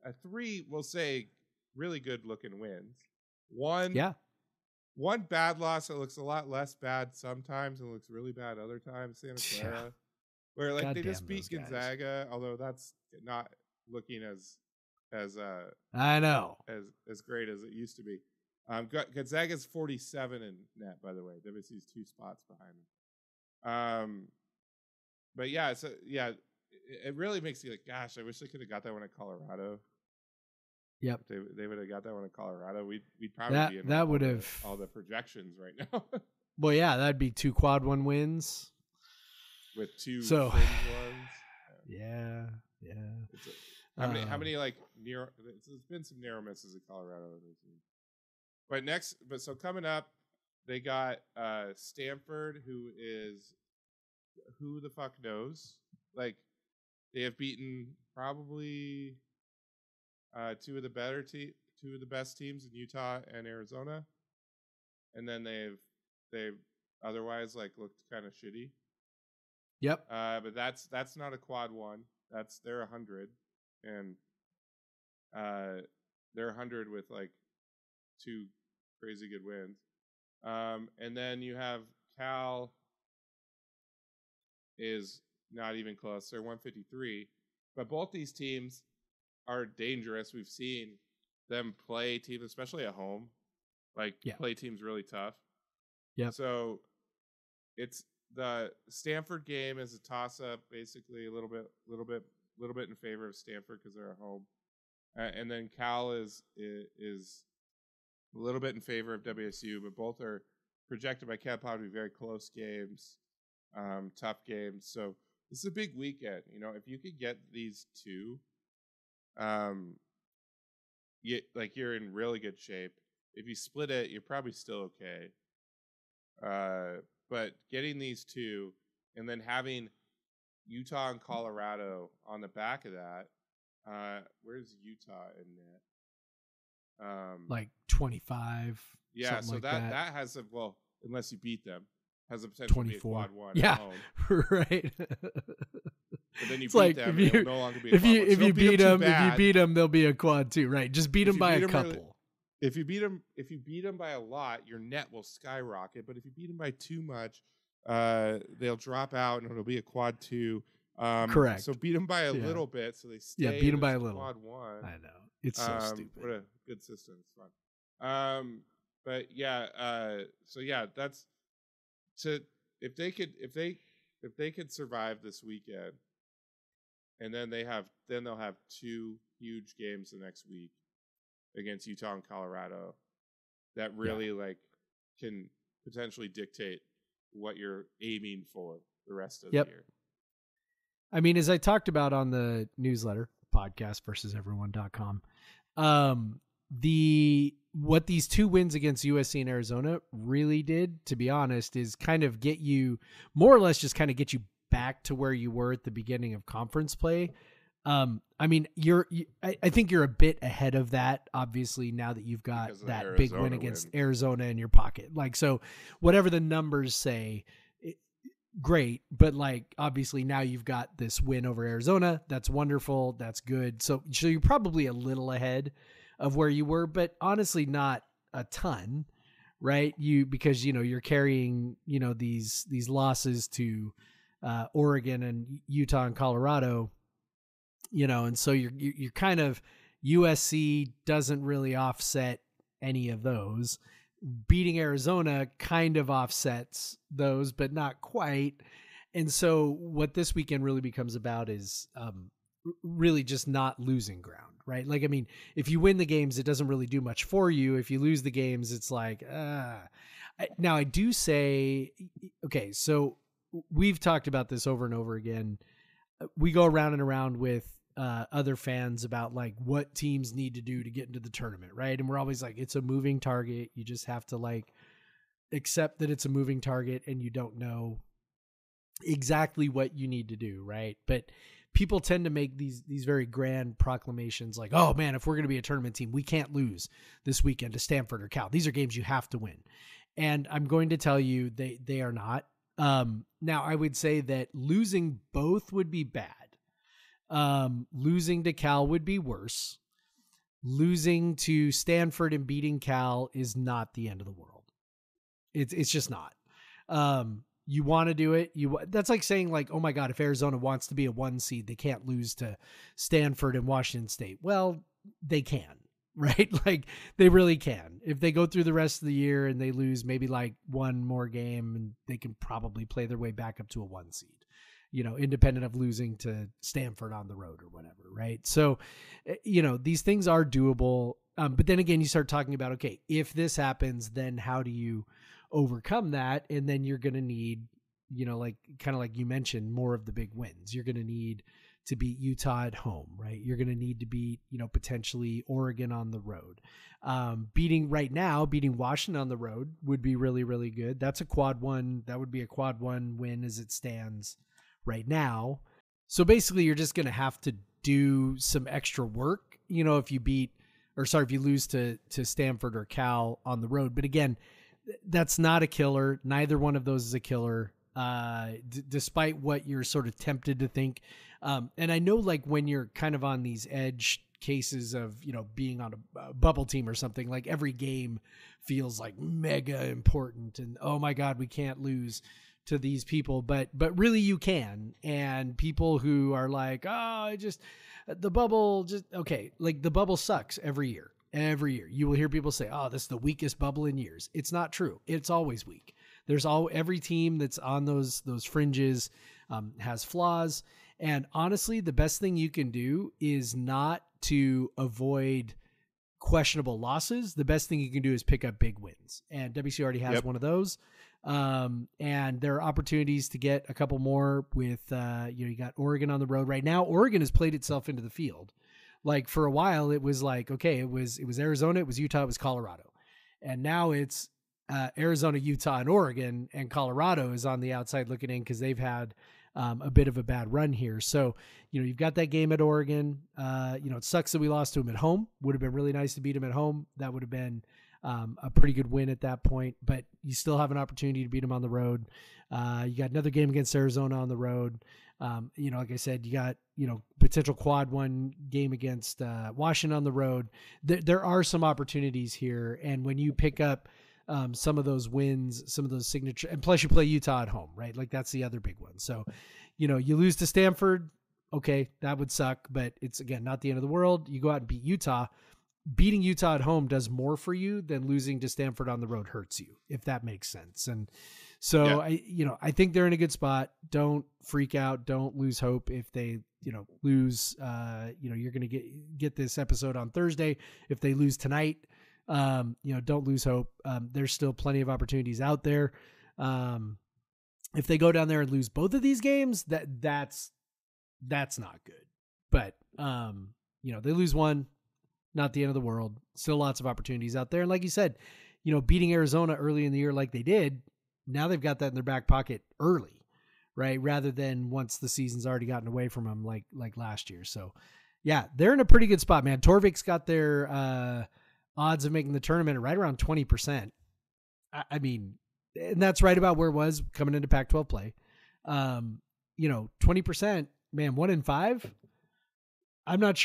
a 3, we'll say really good looking wins. One bad loss that looks a lot less bad sometimes and looks really bad other times. Santa Clara, where like they just Goddamn beat those guys. Gonzaga, although that's not looking as I know. as great as it used to be. Gonzaga's 47 in net, by the way. WSU's 2 spots behind them. But yeah, so yeah, it really makes you like, gosh, I wish they could have got that one at Colorado. Yep. If they would have got that one at Colorado, we'd probably be in that would have all the projections right now Well, yeah, that'd be 2 quad one wins. with 2 So- fringe ones. Yeah. It's how many like near? There's been some narrow misses at Colorado. But so coming up, they got Stanford, who the fuck knows? Like they have beaten probably 2 of the best teams in Utah and Arizona, and then they've otherwise like looked kind of shitty. Yep. But that's not a quad one. They're 100, and they're 100 with like 2 crazy good wins. And then you have Cal is not even close. They're 153, but both these teams are dangerous. We've seen them play teams, especially at home, play teams really tough. Yeah. So it's the Stanford game is a toss-up, basically a little bit in favor of Stanford because they're at home, and then Cal is a little bit in favor of WSU, but both are projected by KenPom to be very close games, tough games. So this is a big weekend. If you could get these 2, you're in really good shape. If you split it, you're probably still okay. But getting these 2 and then having Utah and Colorado on the back of that, where's Utah in that? Like 25. Yeah, so like that has unless you beat them, has a potential 24. to be a quad one. Yeah, at home. right. But then you It's beat like them, if and you- it'll no longer be a If quad you one. if So you don't beat too them, bad. they'll be a quad 2, right? Just beat If them you by beat a 'em really- couple. If you beat them by a lot, your net will skyrocket. But if you beat them by too much, they'll drop out and it'll be a quad 2. Correct. So beat them by a Yeah. little bit, so they stay. Yeah, beat 'em as by a little. Quad 1. I know. It's so stupid. What a good system. It's fun. But yeah. So yeah, that's if they could survive this weekend, and then they'll have 2 huge games the next week against Utah and Colorado that really can potentially dictate what you're aiming for the rest of the year. I mean, as I talked about on the newsletter, podcastversuseveryone.com, what these 2 wins against USC and Arizona really did, to be honest, is kind of get you get you back to where you were at the beginning of conference play. I mean, I think you're a bit ahead of that, obviously, now that you've got that big win against Arizona in your pocket. So whatever the numbers say, great. But obviously now you've got this win over Arizona. That's wonderful. That's good. So you're probably a little ahead of where you were, but honestly not a ton, right? Because you're carrying, these losses to Oregon and Utah and Colorado, and so you're kind of, USC doesn't really offset any of those. Beating Arizona kind of offsets those, but not quite. And so what this weekend really becomes about is really just not losing ground, right? Like, I mean, if you win the games, it doesn't really do much for you. If you lose the games, it's like, now I do say, okay, so we've talked about this over and over again. We go around and around with other fans about like what teams need to do to get into the tournament, right? And we're always like, it's a moving target. You just have to like accept that it's a moving target and you don't know exactly what you need to do, right? But people tend to make these very grand proclamations like, oh man, if we're going to be a tournament team, we can't lose this weekend to Stanford or Cal. These are games you have to win. And I'm going to tell you they are not. Now I would say that losing both would be bad. Losing to Cal would be worse. Losing to Stanford and beating Cal is not the end of the world. It's just not. You want to do it. That's like saying like, oh my God, if Arizona wants to be a 1 seed, they can't lose to Stanford and Washington State. Well, they can, right? Like they really can. If they go through the rest of the year and they lose maybe like one more game, and they can probably play their way back up to a 1 seed, independent of losing to Stanford on the road or whatever. Right. So, these things are doable. But then again, you start talking about, okay, if this happens, then how do you overcome that? And then you're going to need, like kind of like you mentioned, more of the big wins. You're going to need to beat Utah at home, right? You're going to need to beat, potentially Oregon on the road. Beating Washington on the road would be really, really good. That's a quad one. That would be a quad one win as it stands right now. So basically you're just going to have to do some extra work, if you lose to Stanford or Cal on the road. But again, that's not a killer. Neither one of those is a killer, despite what you're sort of tempted to think. And I know like when you're kind of on these edge cases of, being on a bubble team or something, like every game feels like mega important and, oh my God, we can't lose to these people, but really you can. And people who are like, the bubble like the bubble sucks every year. You will hear people say, oh, this is the weakest bubble in years. It's not true. It's always weak. Every team that's on those fringes has flaws. And honestly, the best thing you can do is not to avoid questionable losses. The best thing you can do is pick up big wins. And WC already has one of those. And there are opportunities to get a couple more with, you got Oregon on the road right now. Oregon has played itself into the field. Like for a while, it was like, okay, it was Arizona, it was Utah, it was Colorado. And now it's Arizona, Utah, and Oregon, and Colorado is on the outside looking in because they've had a bit of a bad run here. So, you've got that game at Oregon. It sucks that we lost to them at home. Would have been really nice to beat them at home. That would have been a pretty good win at that point, but you still have an opportunity to beat them on the road. You got another game against Arizona on the road. Like I said, you got, potential quad one game against Washington on the road. There are some opportunities here. And when you pick up some of those wins, some of those signature, and plus you play Utah at home, right? Like that's the other big one. So, you lose to Stanford. Okay. That would suck, but it's again, not the end of the world. You go out and beat Utah. Beating Utah at home does more for you than losing to Stanford on the road hurts you, if that makes sense. And so I think they're in a good spot. Don't freak out. Don't lose hope if they, lose, you're going to get this episode on Thursday. If they lose tonight, don't lose hope. There's still plenty of opportunities out there. If they go down there and lose both of these games, that's not good, but, they lose one, not the end of the world. Still lots of opportunities out there. And like you said, beating Arizona early in the year like they did, now they've got that in their back pocket early, right? Rather than once the season's already gotten away from them like last year. So yeah, they're in a pretty good spot, man. Torvik's got their odds of making the tournament right around 20%. I mean, and that's right about where it was coming into Pac-12 play. 20%, man, 1 in 5. I'm not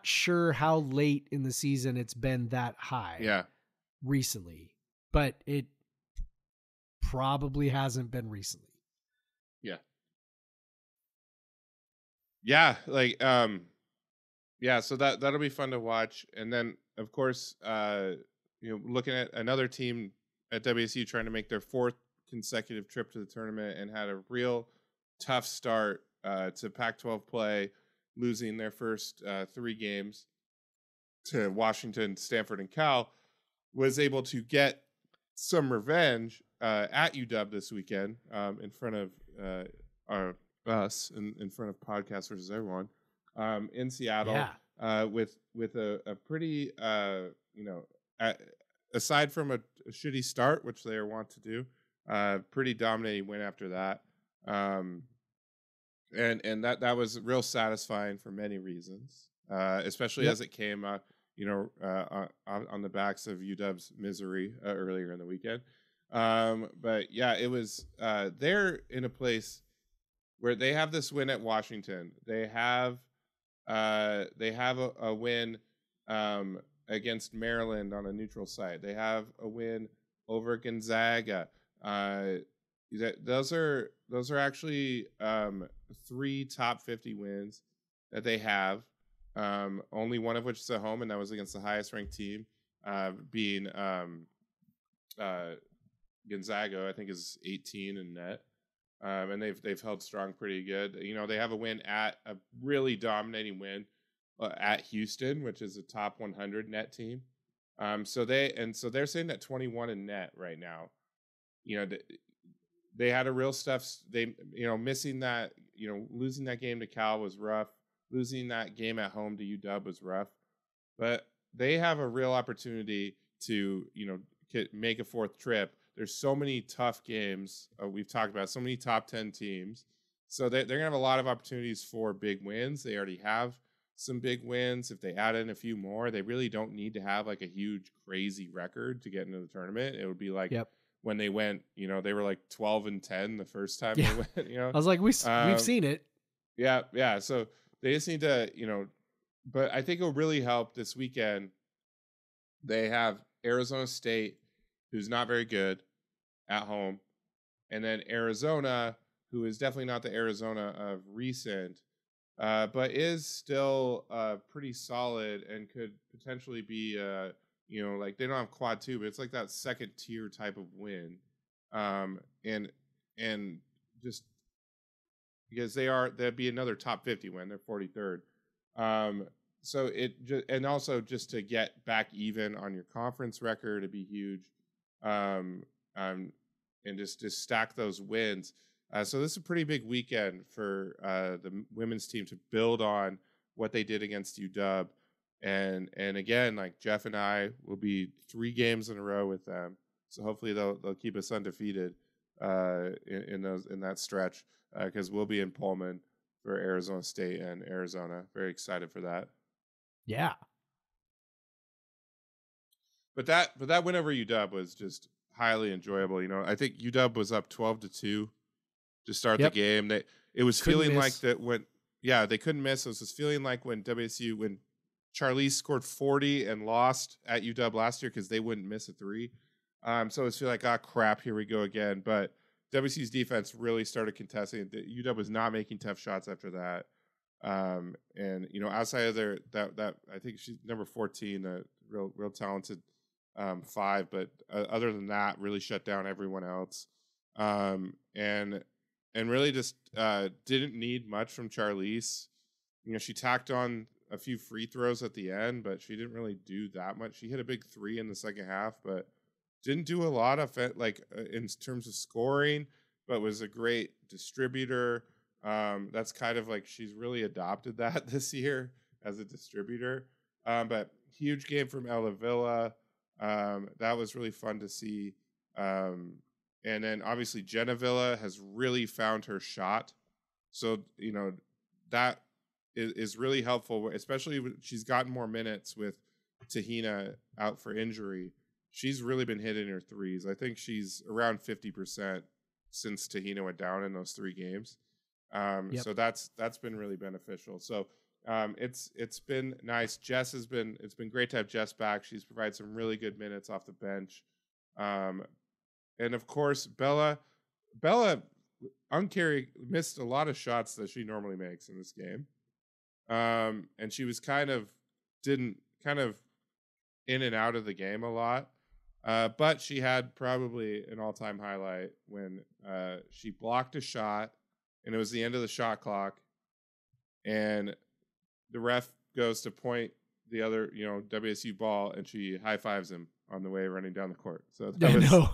sure how late in the season it's been that high. Yeah. Recently. but it probably hasn't been recently. Yeah, like so that'll be fun to watch. And then of course, looking at another team at WSU trying to make their fourth consecutive trip to the tournament and had a real tough start to Pac-12 play, losing their first 3 games to Washington, Stanford, and Cal, was able to get some revenge at UW this weekend in front of us, in front of Podcast versus Everyone, in Seattle, with a pretty aside from a shitty start, which they are wont to do, pretty dominating win after that, and that was real satisfying for many reasons, especially as it came on the backs of UW's misery earlier in the weekend. But yeah, it was they're in a place where they have this win at Washington. They have a win against Maryland on a neutral site. They have a win over Gonzaga. Those are actually 3 top 50 wins that they have. Only one of which is at home, and that was against the highest ranked team, being Gonzaga. I think is 18 in net. And they've held strong pretty good. They have a win at a really dominating win at Houston, which is a top 100 net team. So they're sitting at 21 in net right now. They had a real missing that, losing that game to Cal was rough. Losing that game at home to UW was rough, but they have a real opportunity to, make a 4th trip. There's so many tough games we've talked about, so many top 10 teams. So they're going to have a lot of opportunities for big wins. They already have some big wins. If they add in a few more, they really don't need to have like a huge, crazy record to get into the tournament. It would be like when they went, they were like 12-10 the first time they went. I was like, we've seen it. Yeah. So they just need to, but I think it'll really help this weekend. They have Arizona State, who's not very good, at home, and then Arizona, who is definitely not the Arizona of recent, but is still pretty solid and could potentially be, like they don't have quad 2, but it's like that second tier type of win, and just because that'd be another top 50 win. They're 43rd. So and also just to get back even on your conference record, it'd be huge. And just stack those wins. So this is a pretty big weekend for the women's team to build on what they did against UW. And again, like Jeff and I will be 3 games in a row with them. So hopefully they'll keep us undefeated in that stretch, because we'll be in Pullman for Arizona State and Arizona. Very excited for that. Yeah. But that win over UW was just highly enjoyable. I think UW was up 12-2 to start the game. It was feeling like that when they couldn't miss. It was just feeling like when Charlize scored 40 and lost at UW last year because they wouldn't miss a 3. So it was feeling like, crap, here we go again. But WC's defense really started contesting. UW was not making tough shots after that. And outside of that I think she's number 14, a real talented 5, but other than that, really shut down everyone else. And really just didn't need much from Charlize. She tacked on a few free throws at the end, but she didn't really do that much. She hit a big 3 in the second half, but didn't do a lot of it, in terms of scoring, but was a great distributor. That's kind of like she's really adopted that this year as a distributor. But huge game from Ella Villa. That was really fun to see. And then obviously Jenna Villa has really found her shot. So, that is really helpful, especially when she's gotten more minutes with Tahina out for injury. She's really been hitting her threes. I think she's around 50% since Tahina went down in those 3 games. So that's been really beneficial. So it's been nice. It's been great to have Jess back. She's provided some really good minutes off the bench. Um, and of course, Bella Uncarry missed a lot of shots that she normally makes in this game. And she was kind of in and out of the game a lot. But she had probably an all-time highlight when she blocked a shot, and it was the end of the shot clock, and the ref goes to point the other, WSU ball, and she high-fives him on the way running down the court. So that was, No.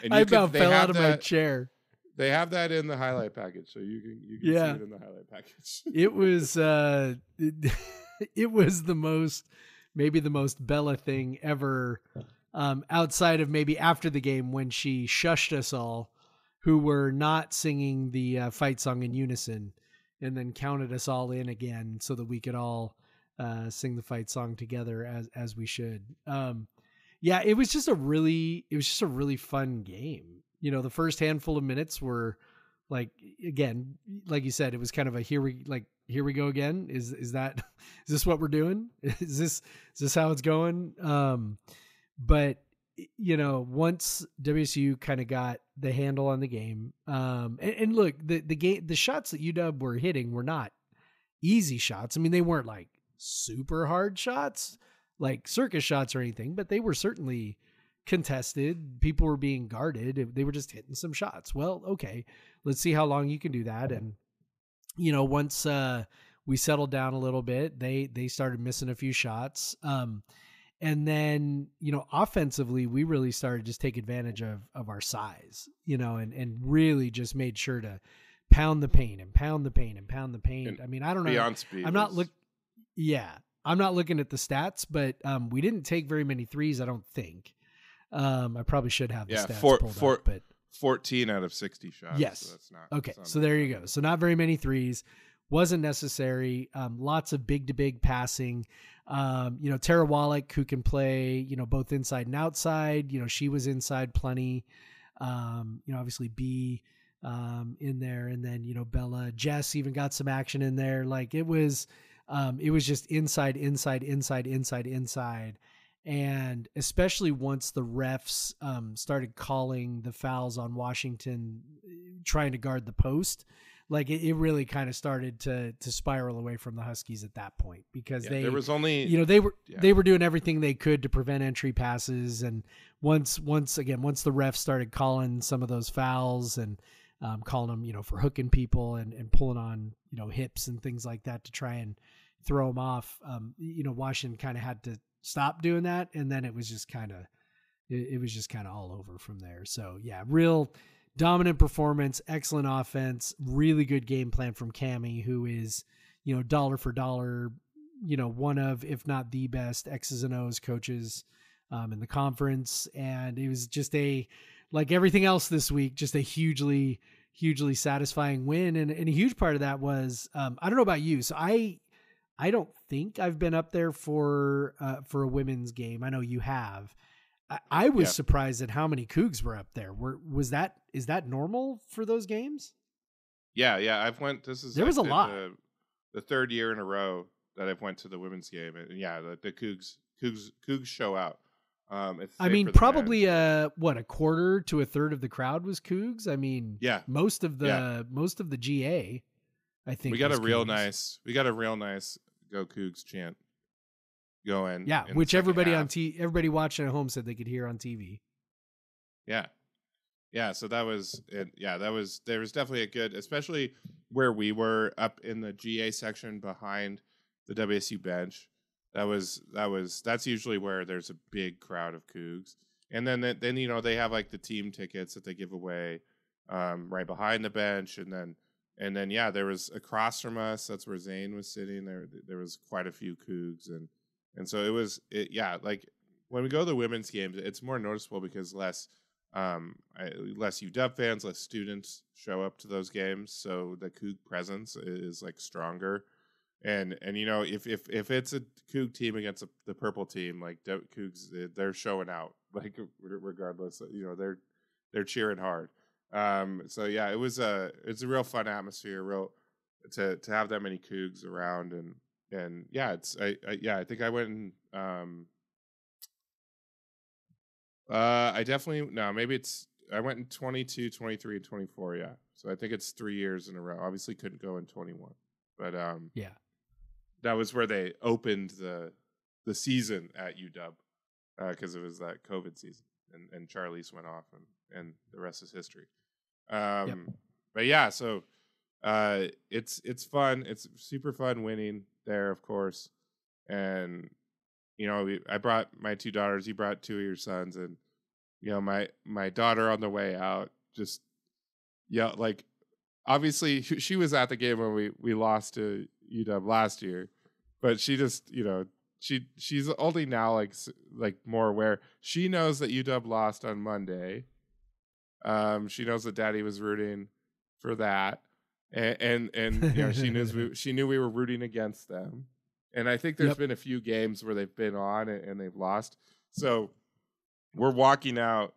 and I you about they fell have out of my that- chair. They have that in the highlight package, so you can see it in the highlight package. It was it was maybe the most Bella thing ever, outside of maybe after the game when she shushed us all who were not singing the fight song in unison, and then counted us all in again so that we could all sing the fight song together as we should. Yeah, it was just a really fun game. The first handful of minutes were like, again, like you said, it was kind of a here we go again. Is this what we're doing? Is this how it's going? But once WSU kind of got the handle on the game, and look, the shots that UW were hitting were not easy shots. I mean, they weren't like super hard shots, like circus shots or anything, but they were certainly contested. People were being guarded. They were just hitting some shots. Well, okay, let's see how long you can do that. And once we settled down a little bit, they started missing a few shots. And then, offensively, we really started to just take advantage of our size, and really just made sure to pound the paint and pound the paint and pound the paint. And I mean, I don't know. Beyond speed. I'm not looking at the stats, but we didn't take very many threes, I don't think. I probably should have the stats pulled up, but 14 out of 60 shots. yes. So that's not, okay. So there you go. So not very many threes. Wasn't necessary. Lots of big to big passing. Tara Wallach, who can play, both inside and outside, she was inside plenty. Obviously B, in there. And then, Bella, Jess even got some action in there. Like it was just inside. And especially once the refs started calling the fouls on Washington, trying to guard the post, like it really kind of started to spiral away from the Huskies at that point, because there was only, they were doing everything they could to prevent entry passes. And once the refs started calling some of those fouls and calling them, for hooking people and pulling on, hips and things like that to try and throw them off, Washington kind of had to stop doing that. And then it was just kind of all over from there. So yeah, real dominant performance, excellent offense, really good game plan from Cammie, who is, dollar for dollar, one of, if not the best X's and O's coaches in the conference. And it was just like everything else this week, just a hugely, hugely satisfying win. And a huge part of that was, I don't know about you. So I don't think I've been up there for a women's game. I know you have. I was surprised at how many Cougs were up there. Is that normal for those games? Yeah. There was a lot. The third year in a row that I've went to the women's game. And yeah, the Cougs show out. I mean, probably a quarter to a third of the crowd was Cougs. I mean, yeah, most of the GA, I think we got a real nice Go Cougs chant going. Yeah, which everybody everybody watching at home said they could hear on TV. Yeah. So that was it. Yeah, there was definitely a good, especially where we were up in the GA section behind the WSU bench. That's usually where there's a big crowd of Cougs. And then they have like the team tickets that they give away right behind the bench, and then yeah, there was across from us, that's where Zane was sitting. There was quite a few Cougs, and so like when we go to the women's games, it's more noticeable because less UW fans, less students show up to those games, so the Coug presence is like stronger. And if it's a Coug team against the purple team, like Cougs, they're showing out, like regardless, they're cheering hard. So yeah, it's a real fun atmosphere, to have that many Cougs around, and yeah, I think I went and I definitely maybe I went in 22, 23, and 24. Yeah, so I think it's 3 years in a row. Obviously, couldn't go in 21, but Yeah. that was where they opened the season at UW because it was that COVID season, and Charlize went off, and the rest is history. But yeah, so it's fun. It's super fun winning there, of course, and I brought my 2 daughters. You brought 2 of your sons, and my daughter on the way out just like obviously she was at the game when we lost to UW last year, but she just she's only now like more aware. She knows that UW lost on Monday. She knows that Daddy was rooting for that, and she knew we were rooting against them. And I think there's been a few games where they've been on and they've lost. So we're walking out,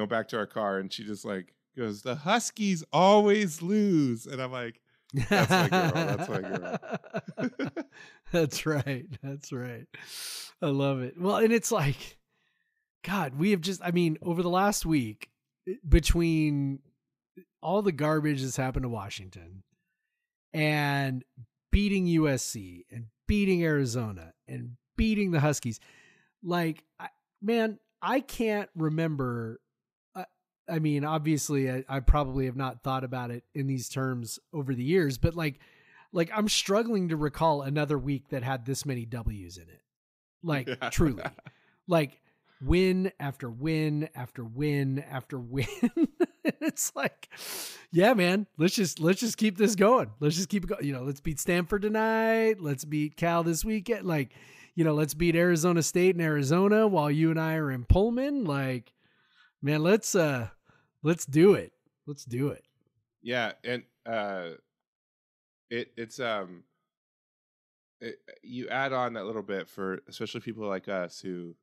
back to our car, and she just like goes, "The Huskies always lose," and I'm like, "That's my girl. That's my girl." That's right. That's right. I love it. Well, and it's like, God, we have over the last week, between all the garbage that's happened to Washington and beating USC and beating Arizona and beating the Huskies, like, I can't remember. Obviously I probably have not thought about it in these terms over the years, but like I'm struggling to recall another week that had this many W's in it. Like, truly, like win after win after win after win. It's like, yeah, man, let's just keep this going. Let's just keep it going. Let's beat Stanford tonight. Let's beat Cal this weekend. Like, let's beat Arizona State and Arizona while you and I are in Pullman. Like, man, let's do it. Let's do it. Yeah. And, you add on that little bit for especially people like us who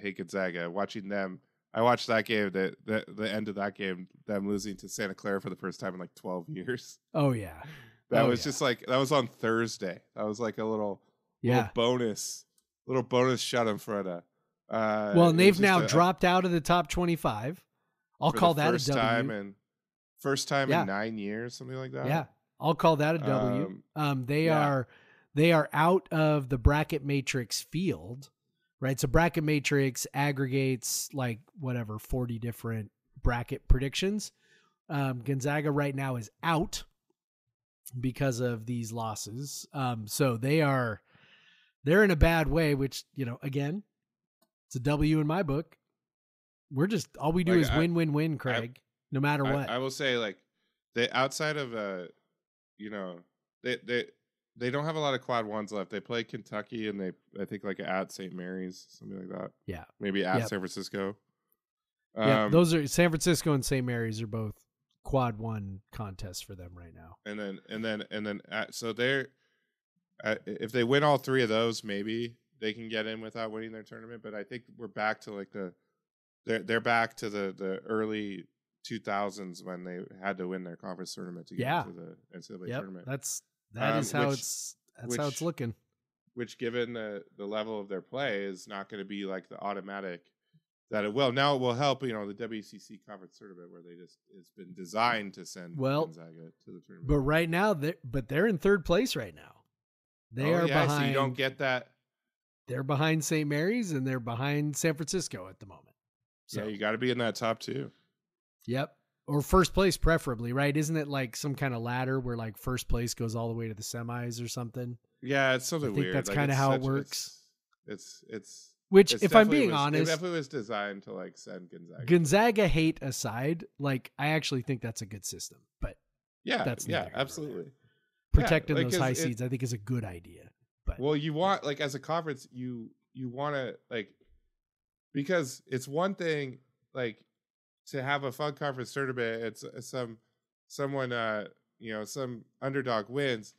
hate Gonzaga. Watching them, I watched that game. The end of that game, them losing to Santa Clara for the first time in like 12 years. Oh yeah, that was just like that was on Thursday. That was like a little bonus shut in front of. And they've now dropped out of the top 25. I'll call that a W. First time in 9 years, something like that. Yeah, I'll call that a W. They are out of the bracket matrix field, right? So bracket matrix aggregates like 40 different bracket predictions. Gonzaga right now is out because of these losses. So they're in a bad way, which, again, it's a W in my book. All we do is win, win, win, Craig, no matter what. I will say, like, they outside of they don't have a lot of quad ones left. They play Kentucky and I think like at St. Mary's, something like that. Yeah. Maybe at San Francisco. Those are San Francisco and St. Mary's are both quad one contests for them right now. And then so they're if they win all 3 of those, maybe they can get in without winning their tournament. But I think we're back to like they're back to the early 2000s when they had to win their conference tournament to get into the NCAA tournament. That is how it's looking. Which, given the level of their play, is not going to be like the automatic that it will. Now it will help, the WCC conference tournament where it's been designed to send Gonzaga to the tournament. But right now, they're in 3rd place right now. They are behind. So you don't get that. They're behind St. Mary's and they're behind San Francisco at the moment. So you got to be in that top 2. Yep. Or first place preferably, right? Isn't it like some kind of ladder where like first place goes all the way to the semis or something? Yeah, it's something weird. I think that's kind of how it works. Which, if I'm being honest, it definitely was designed to like send Gonzaga. Gonzaga hate aside, like I actually think that's a good system. But that's absolutely. Protecting those high seeds, I think, is a good idea. But you want, like, as a conference, you want to, like, because it's one thing like to have a fun conference tournament. It's someone some underdog wins,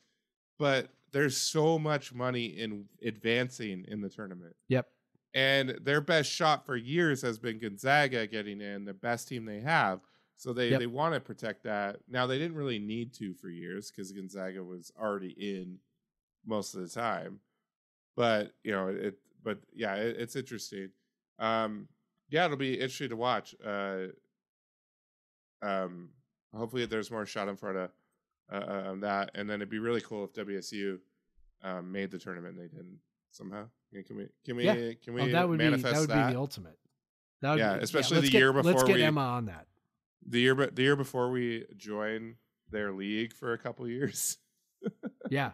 but there's so much money in advancing in the tournament. Yep. And their best shot for years has been Gonzaga getting in, the best team they have. So they want to protect that. Now, they didn't really need to for years because Gonzaga was already in most of the time. But, it's interesting. yeah, it'll be interesting to watch. Hopefully there's more Schadenfreude on that, and then it'd be really cool if WSU made the tournament and they didn't somehow. Yeah, can we that would manifest be the ultimate. That would Yeah, be, especially let's the year before let's get we Emma on that. the year before we join their league for a couple years. Yeah.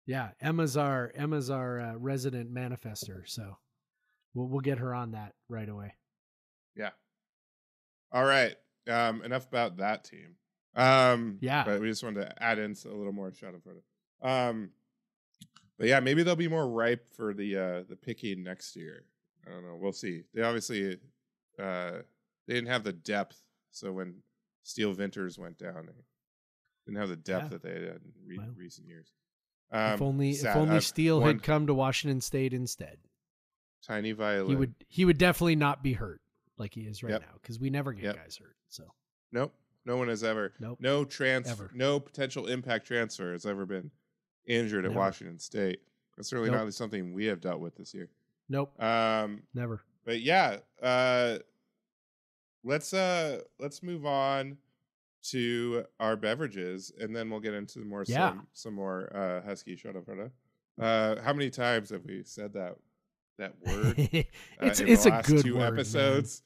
Yeah. Emma's our resident manifester. So we'll get her on that right away. Yeah. All right. Enough about that team. Yeah. But we just wanted to add in a little more Schadenfreude. But yeah, maybe they'll be more ripe for the picking next year. I don't know. We'll see. They obviously they didn't have the depth. So when Steel Vinters went down, they didn't have the depth that they had in recent years. If only Steel had come to Washington State instead. Tiny violin. He would definitely not be hurt like he is right Yep. now, because we never get guys hurt. So nope, no one has ever. Nope. No potential impact transfer has ever been injured at Washington State. That's certainly not something we have dealt with this year. Nope. Never. But yeah, let's move on to our beverages, and then we'll get into some more Husky Schadenfreude. How many times have we said that word? It's in a the last good two word, episodes.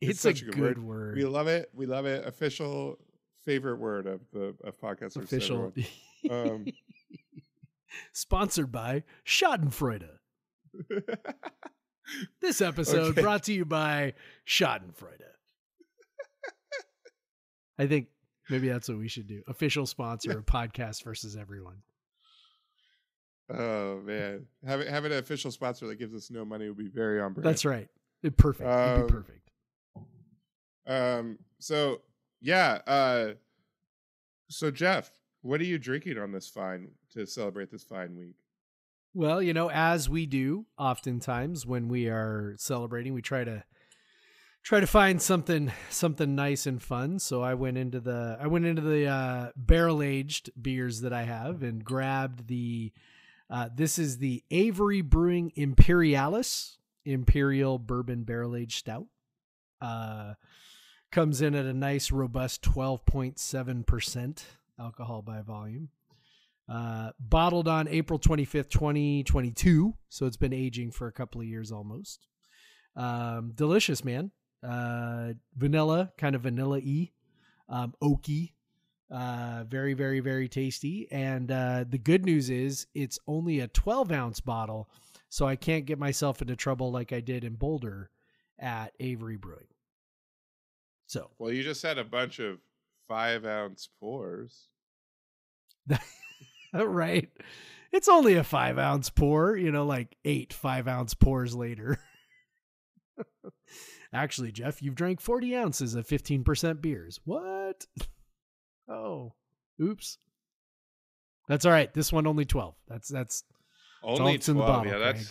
Man. It's such a good word. We love it. We love it. Official favorite word of podcasters. Official. Everyone. Sponsored by Schadenfreude. This episode brought to you by Schadenfreude. I think maybe that's what we should do. Official sponsor of Podcast versus Everyone. Oh man, having an official sponsor that gives us no money would be very on brand. That's right. Perfect. It'd be perfect. So yeah. So Jeff, what are you drinking on this to celebrate this fine week? Well, as we do oftentimes when we are celebrating, we try to find something nice and fun. So I went into the barrel aged beers that I have and grabbed this is the Avery Brewing Imperialis Imperial Bourbon Barrel Aged Stout. Comes in at a nice robust 12.7% alcohol by volume. Bottled on April 25th, 2022. So it's been aging for a couple of years almost. Delicious, man. Vanilla, kind of vanilla-y, oaky, very, very, very tasty. And the good news is it's only a 12-ounce bottle, so I can't get myself into trouble like I did in Boulder at Avery Brewing. So, well, you just had a bunch of 5-ounce pours. Right. It's only a 5-ounce pour, like 8 5-ounce pours later. Actually, Jeff, you've drank 40 ounces of 15% beers. What? Oh, oops. That's all right. This one only 12. That's only 12. In the bottle, Yeah, Craig.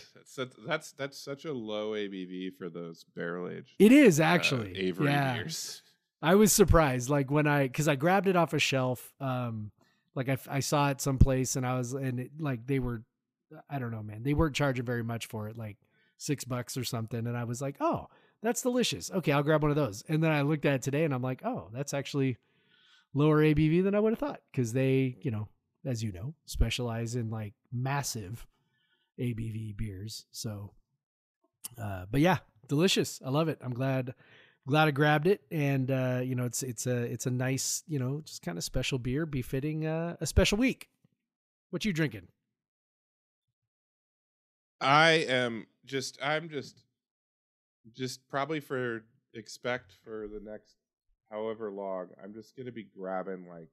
that's such a low ABV for those barrel aged. It is actually Avery beers. I was surprised, like because I grabbed it off a shelf. Like I saw it someplace, and they were, I don't know, man. They weren't charging very much for it, like $6 or something. And I was like, oh, that's delicious. Okay, I'll grab one of those. And then I looked at it today, and I'm like, oh, that's actually lower ABV than I would have thought, because they, as you know, specialize in like massive ABV beers. So, but yeah, delicious. I love it. I'm glad I grabbed it, and it's a nice, just kind of special beer befitting a special week. What you drinking? I'm just probably for the next however long, I'm just gonna be grabbing like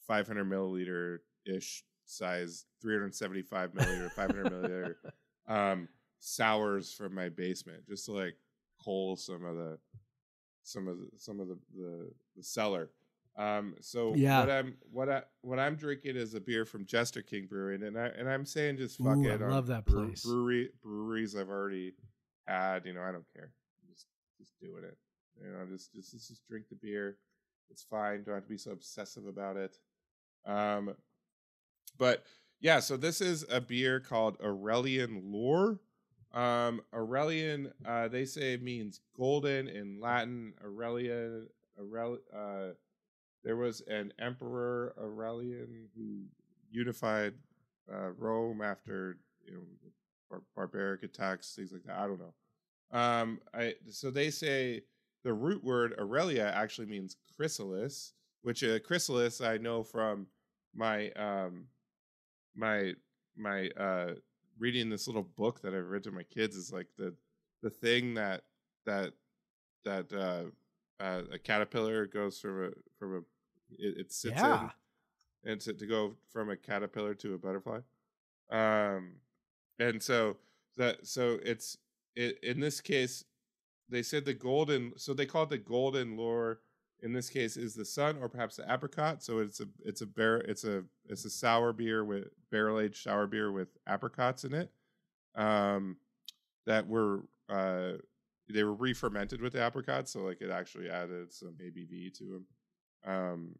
500 milliliter ish size, 375 milliliter, 500 milliliter sours from my basement, just to like cull some of the cellar. So yeah. what I'm drinking is a beer from Jester King Brewing, and I'm saying just fuck it. I love that place. Breweries I've already had, I don't care. Just doing it. Just drink the beer. It's fine. Don't have to be so obsessive about it. But Yeah, so this is a beer called Aurelian Lore. Aurelian, they say it means golden in Latin. There was an emperor Aurelian who unified Rome after barbaric attacks, things like that. I don't know. So they say the root word Aurelia actually means chrysalis, which chrysalis I know from my my reading this little book that I've read to my kids is like the thing that a caterpillar goes from it sits Yeah. in, and to go from a caterpillar to a butterfly. And so it's in this case they said the golden, so they call it the golden lure. In this case, is the sun or perhaps the apricot. So it's a sour beer with barrel aged sour beer with apricots in it. That were they were re-fermented with the apricots, so like it actually added some ABV to them.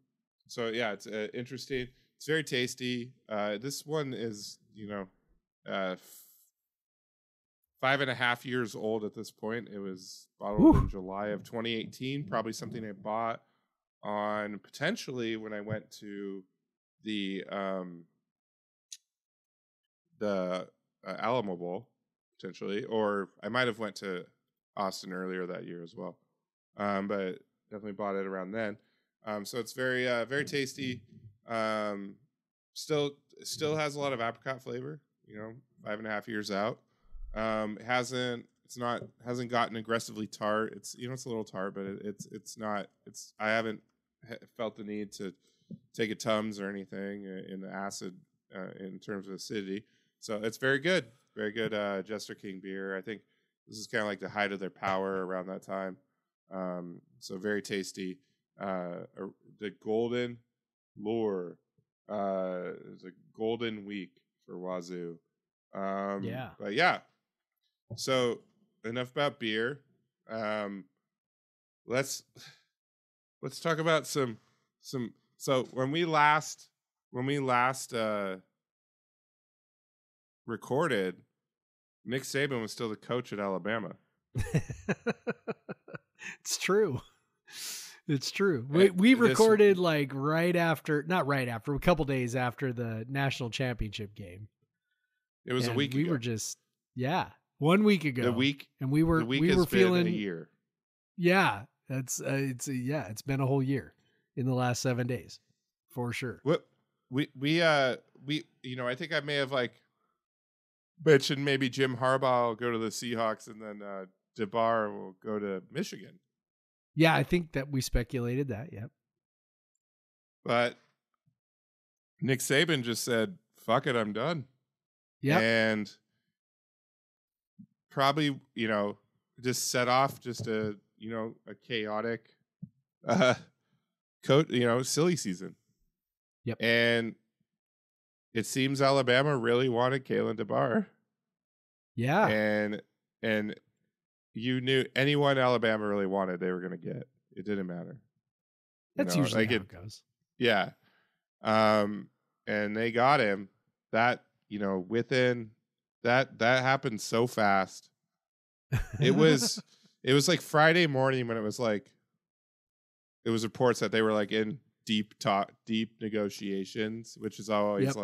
So yeah, it's interesting. It's very tasty. This one is 5.5 years old at this point. It was bottled in July of 2018. Probably something I bought on potentially when I went to the Alamo Bowl, potentially, or I might have went to Austin earlier that year as well. But definitely bought it around then. So it's very very tasty. Still has a lot of apricot flavor. 5.5 years out. Hasn't gotten aggressively tart. It's it's a little tart, but it's not. I haven't felt the need to take a Tums or anything in the acid in terms of acidity. So it's very good, Jester King beer. I think this is kind of like the height of their power around that time. So very tasty. The Golden Lure is a golden week for Wazoo. Yeah. But yeah. So enough about beer. Let's talk about some. So when we last recorded, Nick Saban was still the coach at Alabama. It's true. It's true. We recorded like not right after, a couple days after the national championship game. It was a week we ago. were just 1 week ago. The we were feeling been a year. Yeah, it's been a whole year in the last 7 days, for sure. What we I think I may have mentioned maybe Jim Harbaugh will go to the Seahawks and then DeBar will go to Michigan. Yeah, I think that we speculated that. Yep. But Nick Saban just said, "Fuck it, I'm done." Yeah, and probably just set off just a chaotic silly season. Yep. And it seems Alabama really wanted Kalen DeBar. Yeah. And you knew anyone Alabama really wanted, they were going to get. It didn't matter. That's usually how it goes. Yeah. And they got him. That within that happened so fast. It was like Friday morning when it was reports that they were in deep negotiations, which is always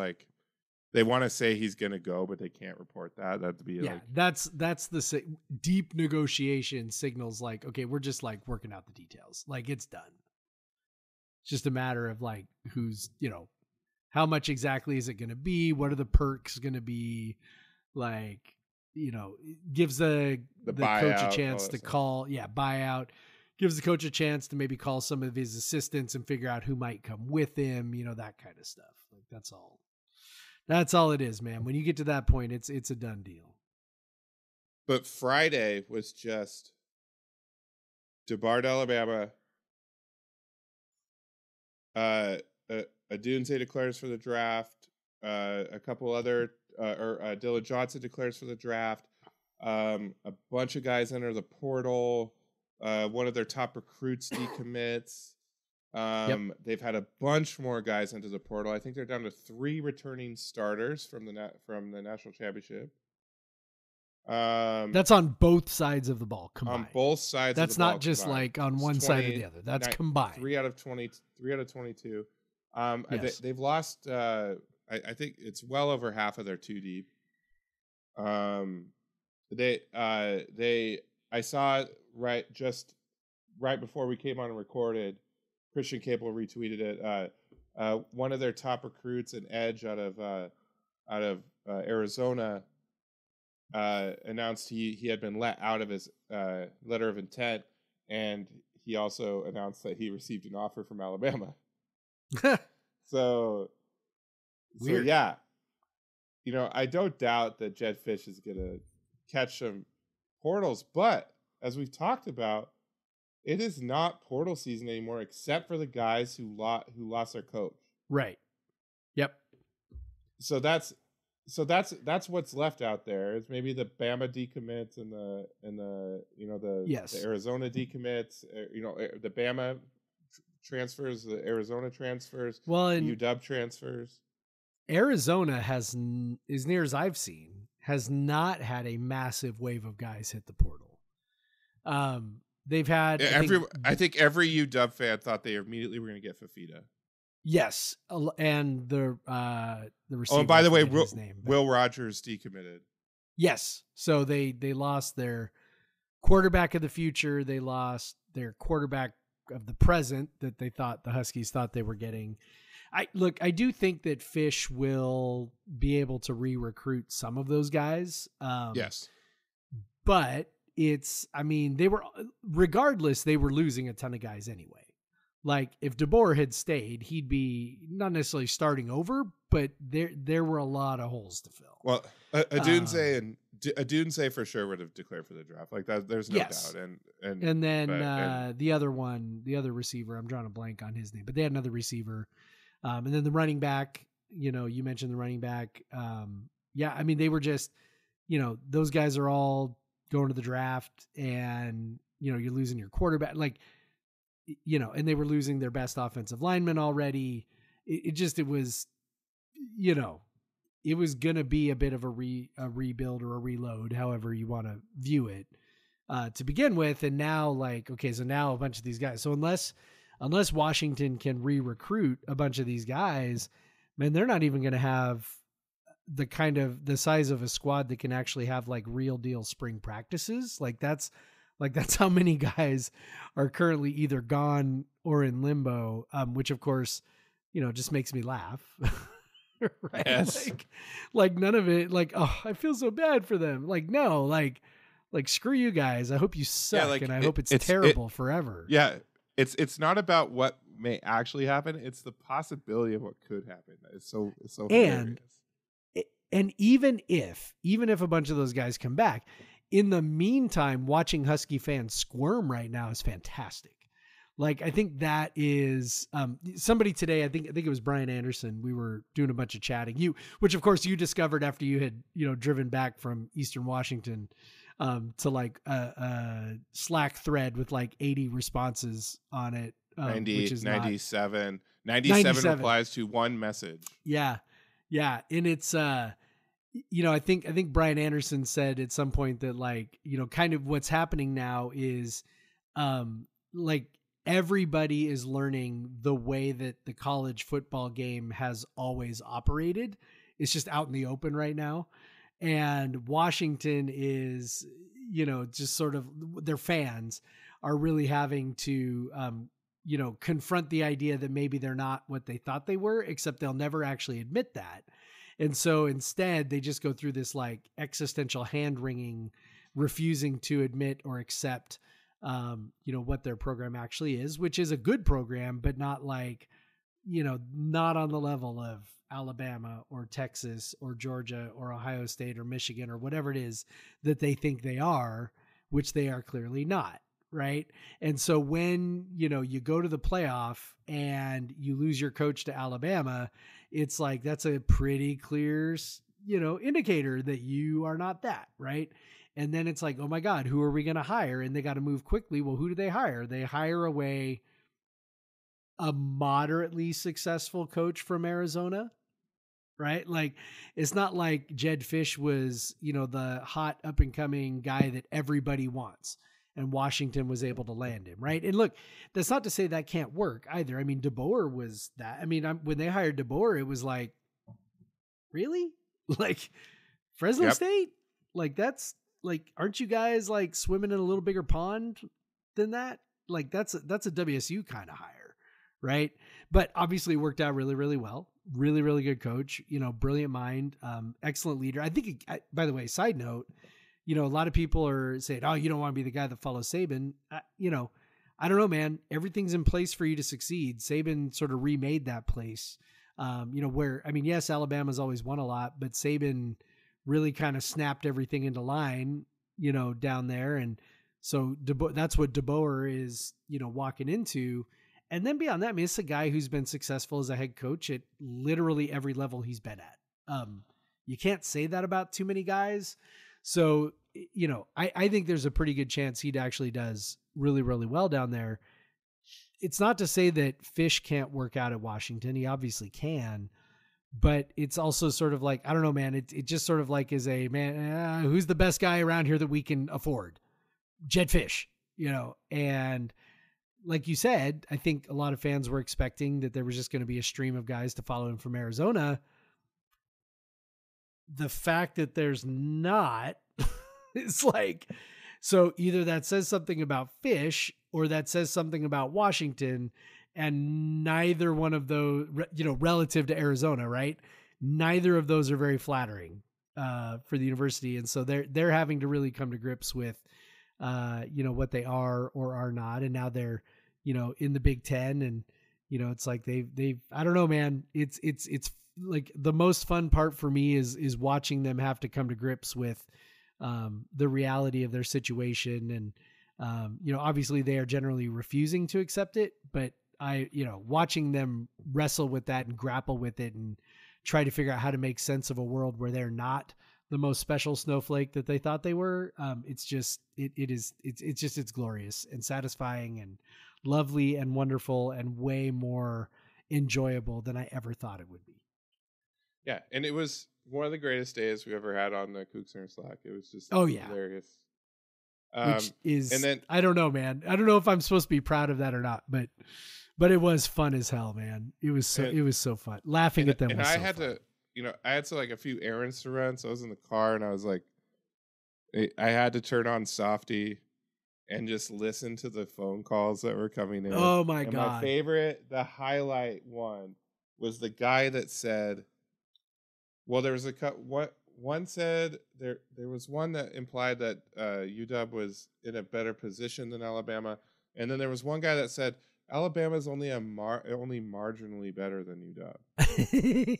they want to say he's going to go, but they can't report that. That'd be that's the deep negotiation signals okay, we're just working out the details. It's done. It's just a matter of who's, how much exactly is it going to be? What are the perks going to be? Gives the coach a chance to call. Yeah. Buyout. Gives the coach a chance to maybe call some of his assistants and figure out who might come with him. That kind of stuff. That's all. That's all it is, man. When you get to that point, it's a done deal. But Friday was just DeBar to Alabama. Adunze declares for the draft. A couple other, Dylan Johnson declares for the draft. A bunch of guys enter the portal. One of their top recruits decommits. They've had a bunch more guys into the portal. I think they're down to 3 returning starters from the national championship. That's on both sides of the ball combined. On both sides. That's of the ball not just combined. like on It's one side or the other. That's combined. 3 out of 20. 3 out of 22. Yes. They've lost. I think it's well over half of their 2 deep. I saw right before we came on and recorded. Christian Cable retweeted it. One of their top recruits, an edge out of Arizona, announced he had been let out of his letter of intent, and he also announced that he received an offer from Alabama. So yeah, I don't doubt that Jed Fish is gonna catch some portals, but as we've talked about, it is not portal season anymore, except for the guys who lost their coach. Right. Yep. So that's what's left out there. Is maybe the Bama decommits and the Yes. the Arizona decommits. The Bama transfers, the Arizona transfers, Well, and UW transfers. Arizona has, as near as I've seen, has not had a massive wave of guys hit the portal. They've had I think every UW fan thought they immediately were going to get Fafita. Yes, and the receiver. Oh, and by the way, Will Rogers decommitted. Yes, so they lost their quarterback of the future. They lost their quarterback of the present that they thought the Huskies thought they were getting. I do think that Fish will be able to re-recruit some of those guys. Yes, but they were losing a ton of guys anyway. Like if DeBoer had stayed, he'd be not necessarily starting over, but there were a lot of holes to fill. Well, Adunze for sure would have declared for the draft. Like that, there's no doubt. And then the other receiver, I'm drawing a blank on his name, but they had another receiver. And then the running back, you mentioned the running back. They were just, those guys are all going to the draft, and you're losing your quarterback, and they were losing their best offensive lineman already. It was going to be a bit of a rebuild or a reload, however you want to view it, to begin with. And now now a bunch of these guys. So unless Washington can re-recruit a bunch of these guys, man, they're not even going to have the size of a squad that can actually have like real deal spring practices. That's how many guys are currently either gone or in limbo, which of course, just makes me laugh. Right? Yes. Like none of it, I feel so bad for them. No, screw you guys. I hope you suck, and I hope it's terrible forever. Yeah. It's not about what may actually happen. It's the possibility of what could happen. It's so hilarious. And even if a bunch of those guys come back, in the meantime, watching Husky fans squirm right now is fantastic. I think that is somebody today. I think it was Brian Anderson. We were doing a bunch of chatting. Which of course you discovered after you had driven back from Eastern Washington to a Slack thread with 80 responsimes on it. 90, which is 97 replies to one message. Yeah. Yeah. And it's, I think Brian Anderson said at some point that kind of what's happening now is, everybody is learning the way that the college football game has always operated. It's just out in the open right now. And Washington is, just sort of, their fans are really having to, confront the idea that maybe they're not what they thought they were, except they'll never actually admit that. And so instead they just go through this existential hand wringing, refusing to admit or accept, what their program actually is, which is a good program, but not not on the level of Alabama or Texas or Georgia or Ohio State or Michigan or whatever it is that they think they are, which they are clearly not. Right. And so when, you go to the playoff and you lose your coach to Alabama, it's that's a pretty clear, indicator that you are not that. Right. And then it's oh my God, who are we going to hire? And they got to move quickly. Well, who do they hire? They hire away a moderately successful coach from Arizona, right? Like, it's not like Jed Fish was, the hot up and coming guy that everybody wants, and Washington was able to land him, right? And look, that's not to say that can't work either. I mean, DeBoer was that. I mean, when they hired DeBoer, it was like, really? Like, Fresno State? Like, that's like, aren't you guys like swimming in a little bigger pond than that? Like, that's a WSU kind of hire, right? But obviously it worked out really, really well. Really, really good coach, brilliant mind, excellent leader. I think, by the way, side note, a lot of people are saying, oh, you don't want to be the guy that follows Saban. I don't know, man. Everything's in place for you to succeed. Saban sort of remade that place, where, I mean, yes, Alabama's always won a lot, but Saban really kind of snapped everything into line, down there. And so that's what DeBoer is, walking into. And then beyond that, I mean, it's a guy who's been successful as a head coach at literally every level he's been at. You can't say that about too many guys. So, I think there's a pretty good chance he actually does really, really well down there. It's not to say that Fish can't work out at Washington. He obviously can, but it's also sort of like, I don't know, man. It just sort of like is a man, who's the best guy around here that we can afford? Jed Fish, and like you said, I think a lot of fans were expecting that there was just going to be a stream of guys to follow him from Arizona. The fact that there's not, it's like, so either that says something about Fish or that says something about Washington, and neither one of those, relative to Arizona, right? Neither of those are very flattering for the university. And so they're having to really come to grips with, what they are or are not. And now they're, in the Big Ten, and, it's like they've, I don't know, man, it's like the most fun part for me is watching them have to come to grips with, the reality of their situation. And, obviously they are generally refusing to accept it, but watching them wrestle with that and grapple with it and try to figure out how to make sense of a world where they're not the most special snowflake that they thought they were. It's glorious and satisfying and lovely and wonderful and way more enjoyable than I ever thought it would be. Yeah. And it was one of the greatest days we ever had on the Cougs Center Slack. It was just hilarious. Which is, and then, I don't know, man. I don't know if I'm supposed to be proud of that or not, but it was fun as hell, man. It was so fun. Laughing at them. And was I so had fun. I had like a few errands to run. So I was in the car and I was like, I had to turn on Softy and just listen to the phone calls that were coming in. Oh my and God. My favorite, the highlight one was the guy that said, well, there was one said there was one that implied that UW was in a better position than Alabama. And then there was one guy that said Alabama's only only marginally better than UW.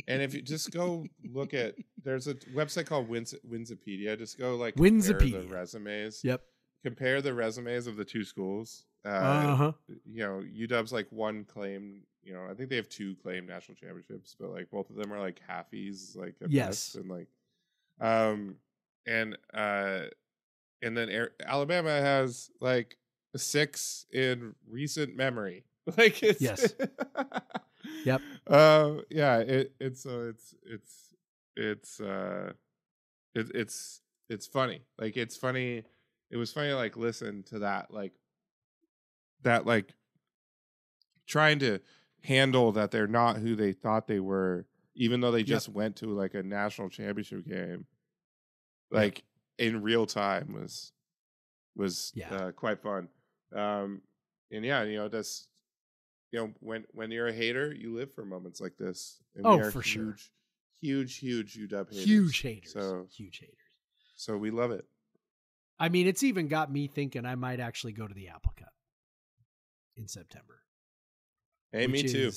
And if you just go look at, there's a website called Winsipedia. Just go like compare the resumes. Yep. Compare the resumes of the two schools. UW's like one claim. I think they have two claimed national championships, but like both of them are like halfies, like at best, and like, and then Alabama has like a 6 in recent memory. Like it's Yep. It's funny. Like it's funny. It was funny to like listen to that like trying to handle that they're not who they thought they were, even though they just went to like a national championship game, like in real time was quite fun. That's when you're a hater, you live for moments like this. And for sure. Huge UW haters. Huge haters. So we love it. I mean, it's even got me thinking I might actually go to the Apple Cup in September. Hey, me too.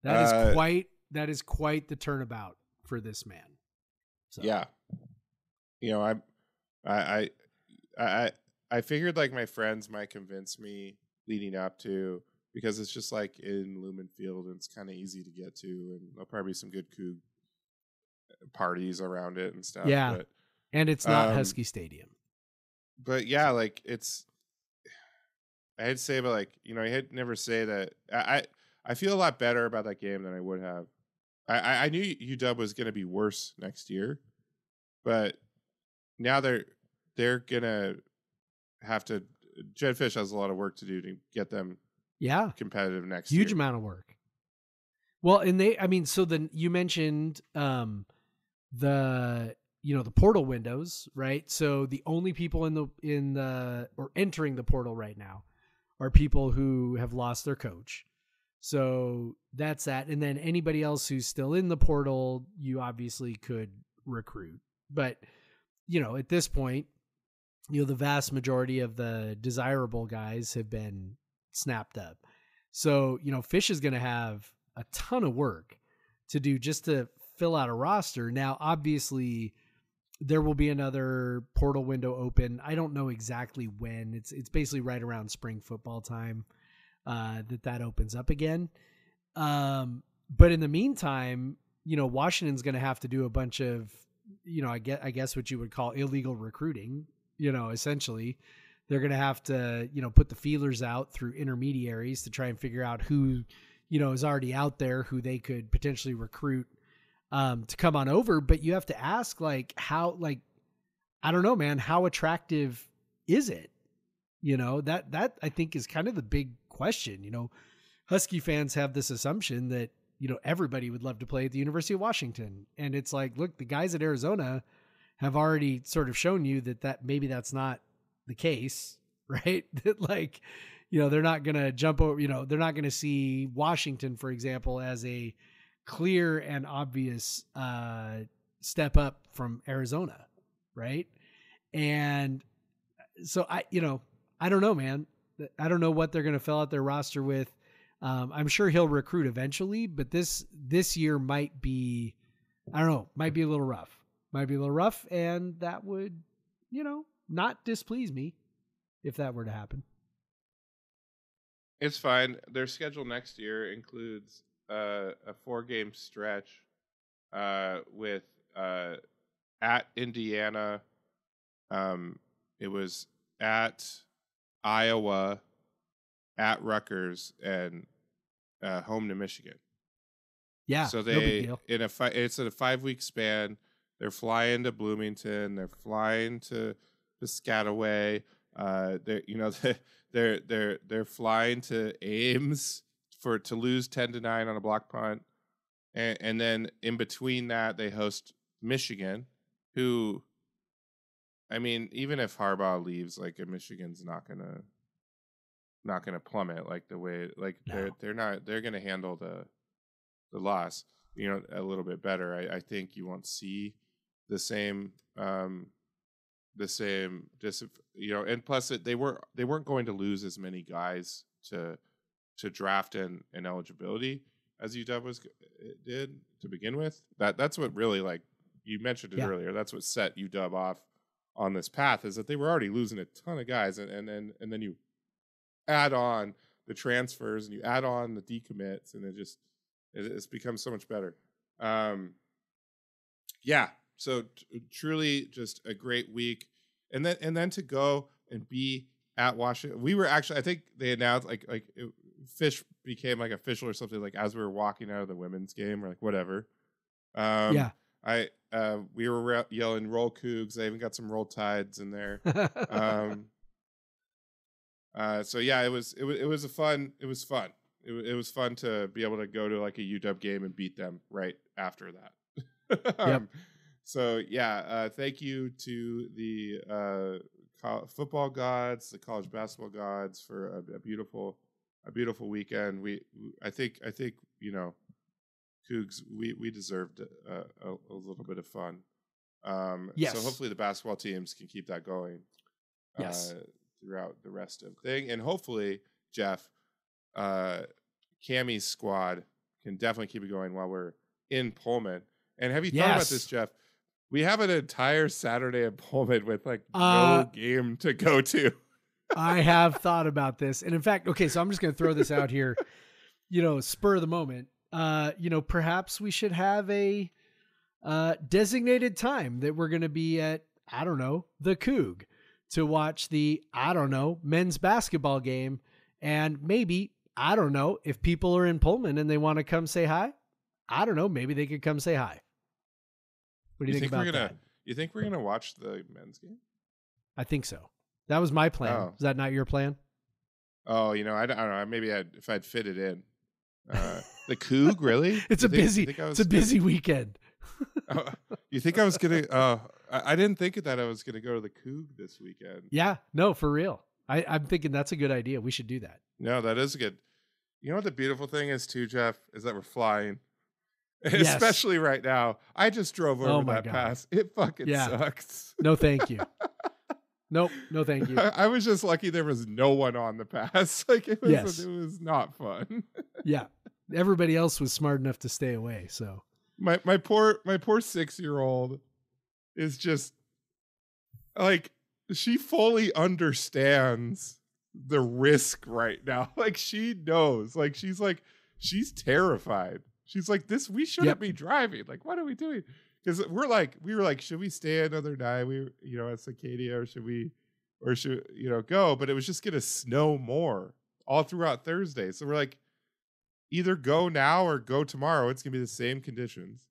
That is quite the turnabout for this man. So. Yeah. I figured like my friends might convince me leading up to, because it's just like in Lumen Field and it's kind of easy to get to, and there'll probably be some good Coug parties around it and stuff. Yeah. And it's not Husky Stadium. But yeah, like I hate to say, but like, you know, I hate to never say that. I feel a lot better about that game than I would have. I knew UW was going to be worse next year, but now they're gonna have to. Jed Fish has a lot of work to do to get them competitive next year. Huge amount of work. Well, and so then you mentioned the portal windows, right? So the only people in the or entering the portal right now are people who have lost their coach. So that's that. And then anybody else who's still in the portal, you obviously could recruit. But, at this point, the vast majority of the desirable guys have been snapped up. So, Fish is going to have a ton of work to do just to fill out a roster. Now, obviously, there will be another portal window open. I don't know exactly when. It's basically right around spring football time that opens up again. But in the meantime, Washington's going to have to do a bunch of, I guess what you would call illegal recruiting. Essentially, they're going to have to, put the feelers out through intermediaries to try and figure out who, is already out there, who they could potentially recruit to come on over. But you have to ask, how, I don't know, man, how attractive is it? That I think is kind of the big question. Husky fans have this assumption that, everybody would love to play at the University of Washington. And it's like, look, the guys at Arizona have already sort of shown you that maybe that's not the case, right? That they're not going to jump over, they're not going to see Washington, for example, as a clear and obvious step up from Arizona. Right. And so I don't know, man. I don't know what they're going to fill out their roster with. I'm sure he'll recruit eventually, but this year might be a little rough. And that would, not displease me if that were to happen. It's fine. Their schedule next year includes a 4-game stretch with at Indiana. It was at Iowa, at Rutgers, and home to Michigan. Yeah, so no big deal. It's a 5-week span. They're flying to Bloomington. They're flying to Piscataway. They're flying to Ames to lose 10-9 on a block punt, and then in between that they host Michigan, who, I mean, even if Harbaugh leaves, Michigan's not gonna plummet the way they're gonna handle the loss, a little bit better. I think you won't see the same and plus they weren't going to lose as many guys to draft and eligibility as UW did to begin with. That's what really, you mentioned it earlier. That's what set UW off on this path, is that they were already losing a ton of guys, and then you add on the transfers and you add on the decommits, and it's become so much better. So truly just a great week, and then to go and be at Washington. We were actually, I think they announced Fish became official or something as we were walking out of the women's game. We're whatever. We were yelling "Roll Cougs." I even got some Roll Tides in there. So yeah, it was fun. It was fun to be able to go to a UW game and beat them right after that. Yep. So yeah, thank you to the football gods, the college basketball gods, for a beautiful weekend. I think Cougs, we deserved a little bit of fun. Yes. So hopefully the basketball teams can keep that going. Yes. Throughout the rest of the thing, and hopefully Jeff, Cammy's squad can definitely keep it going while we're in Pullman. And have you thought about this, Jeff? We have an entire Saturday in Pullman with no game to go to. I have thought about this. And in fact, okay, so I'm just going to throw this out here, spur of the moment. Perhaps we should have a designated time that we're going to be at, I don't know, the Coug, to watch the, I don't know, men's basketball game. And maybe, I don't know, if people are in Pullman and they want to come say hi, I don't know, maybe they could come say hi. What do you think about that? You think we're going to watch the men's game? I think so. That was my plan. Oh. Is that not your plan? Oh, I don't know. Maybe if I'd fit it in. The Coug, really? It's a busy weekend. You think I was going to, I didn't think that I was going to go to the Coug this weekend. Yeah, no, for real. I'm thinking that's a good idea. We should do that. No, that is good. You know what the beautiful thing is too, Jeff, is that we're flying. Yes. Especially right now. I just drove over that pass. It fucking sucks. No, thank you. Nope. No, thank you. I was just lucky there was no one on the pass. Like it was not fun. Yeah. Everybody else was smart enough to stay away. So my poor 6-year-old is just like, she fully understands the risk right now. Like she knows, like she's terrified. She's like, we shouldn't be driving. Like, what are we doing? Because we were like, should we stay another night? At Cicadia, or should go? But it was just going to snow more all throughout Thursday. So we're like, either go now or go tomorrow. It's going to be the same conditions.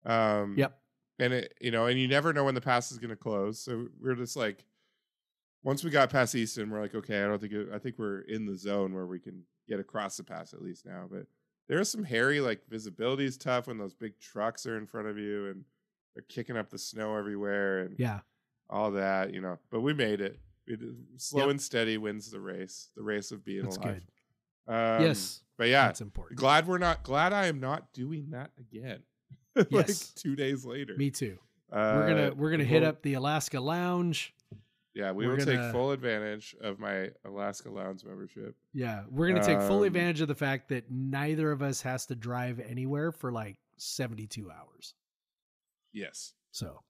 Yep. And and you never know when the pass is going to close. So we're just like, once we got past Easton, we're like, okay, I think we're in the zone where we can get across the pass at least now. But there's some hairy, like visibility is tough when those big trucks are in front of you and they're kicking up the snow everywhere and all that, But we made it. Slow and steady wins the race of being alive. Good. Yes, but yeah, that's important. Glad I am not doing that again. Like 2 days later. Me too. We're gonna hit up the Alaska Lounge. Yeah, we're gonna take full advantage of my Alaska Lounge membership. Yeah, we're going to take full advantage of the fact that neither of us has to drive anywhere for like 72 hours. Yes. So.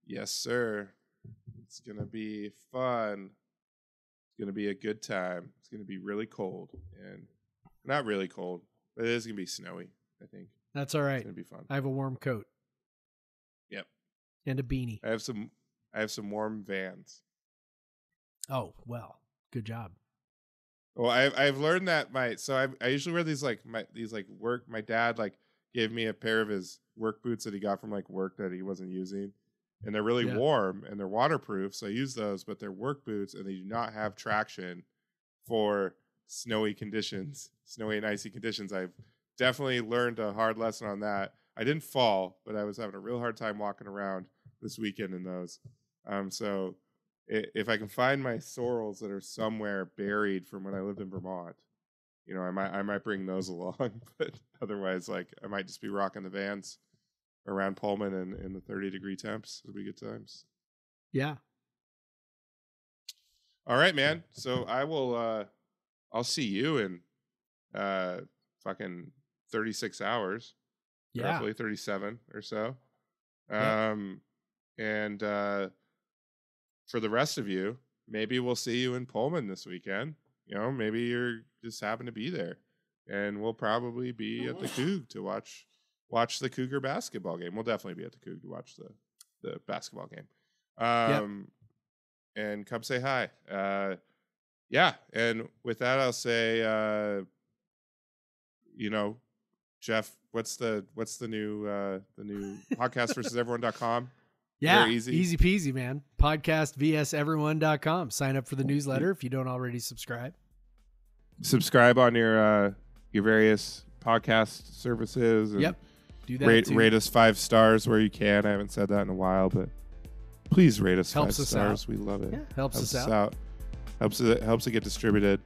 Yes, sir. It's going to be fun. It's going to be a good time. It's going to be really cold. And not really cold, but it is going to be snowy, I think. That's all right. It's going to be fun. I have a warm coat. Yep. And a beanie. I have some warm Vans. Oh, well, good job. Well, I've learned that I usually wear these work. My dad gave me a pair of his work boots that he got from work that he wasn't using, and they're really warm and they're waterproof. So I use those, but they're work boots and they do not have traction for snowy and icy conditions. I've definitely learned a hard lesson on that. I didn't fall, but I was having a real hard time walking around this weekend in those. So if I can find my sorrels that are somewhere buried from when I lived in Vermont, I might bring those along. But otherwise, I might just be rocking the Vans around Pullman and in the 30-degree temps. It'll be good times. Yeah. All right, man. So I will. I'll see you in fucking 36 hours. Yeah. Roughly 37 or so. And for the rest of you, maybe we'll see you in Pullman this weekend. Maybe you're just happen to be there, and we'll probably be at the Coug to watch the Cougar basketball game. We'll definitely be at the Coug to watch the basketball game. And come say hi. Yeah. And with that, I'll say, Jeff, what's the new podcastversuseveryone.com? Yeah, very easy. Easy peasy, man. Podcastvseveryone.com. Sign up for the newsletter if you don't already subscribe. Subscribe on your various podcast services. And do that. Rate us 5 stars where you can. I haven't said that in a while, but please rate us helps 5 us stars. Out. We love it. Yeah, helps us out. Helps it get distributed.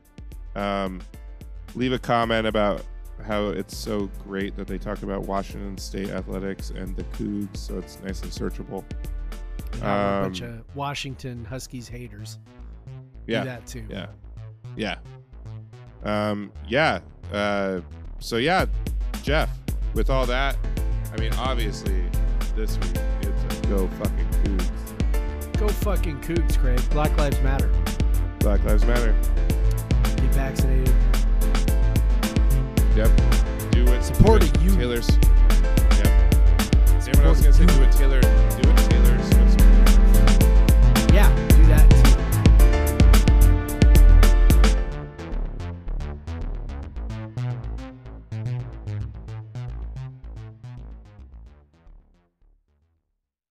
Leave a comment about how it's so great that they talked about Washington State athletics and the Cougs, so it's nice and searchable. A bunch of Washington Huskies haters. Yeah, do that too. Yeah. So yeah, Jeff. With all that, I mean, obviously, this week it's a go fucking Cougs. Go fucking Cougs, Craig. Black Lives Matter. Black Lives Matter. Get vaccinated. Yep. Do it. Support do it. you. Taylor's. Yep. Is anyone else gonna say do it, Taylor? Do it, Taylor's.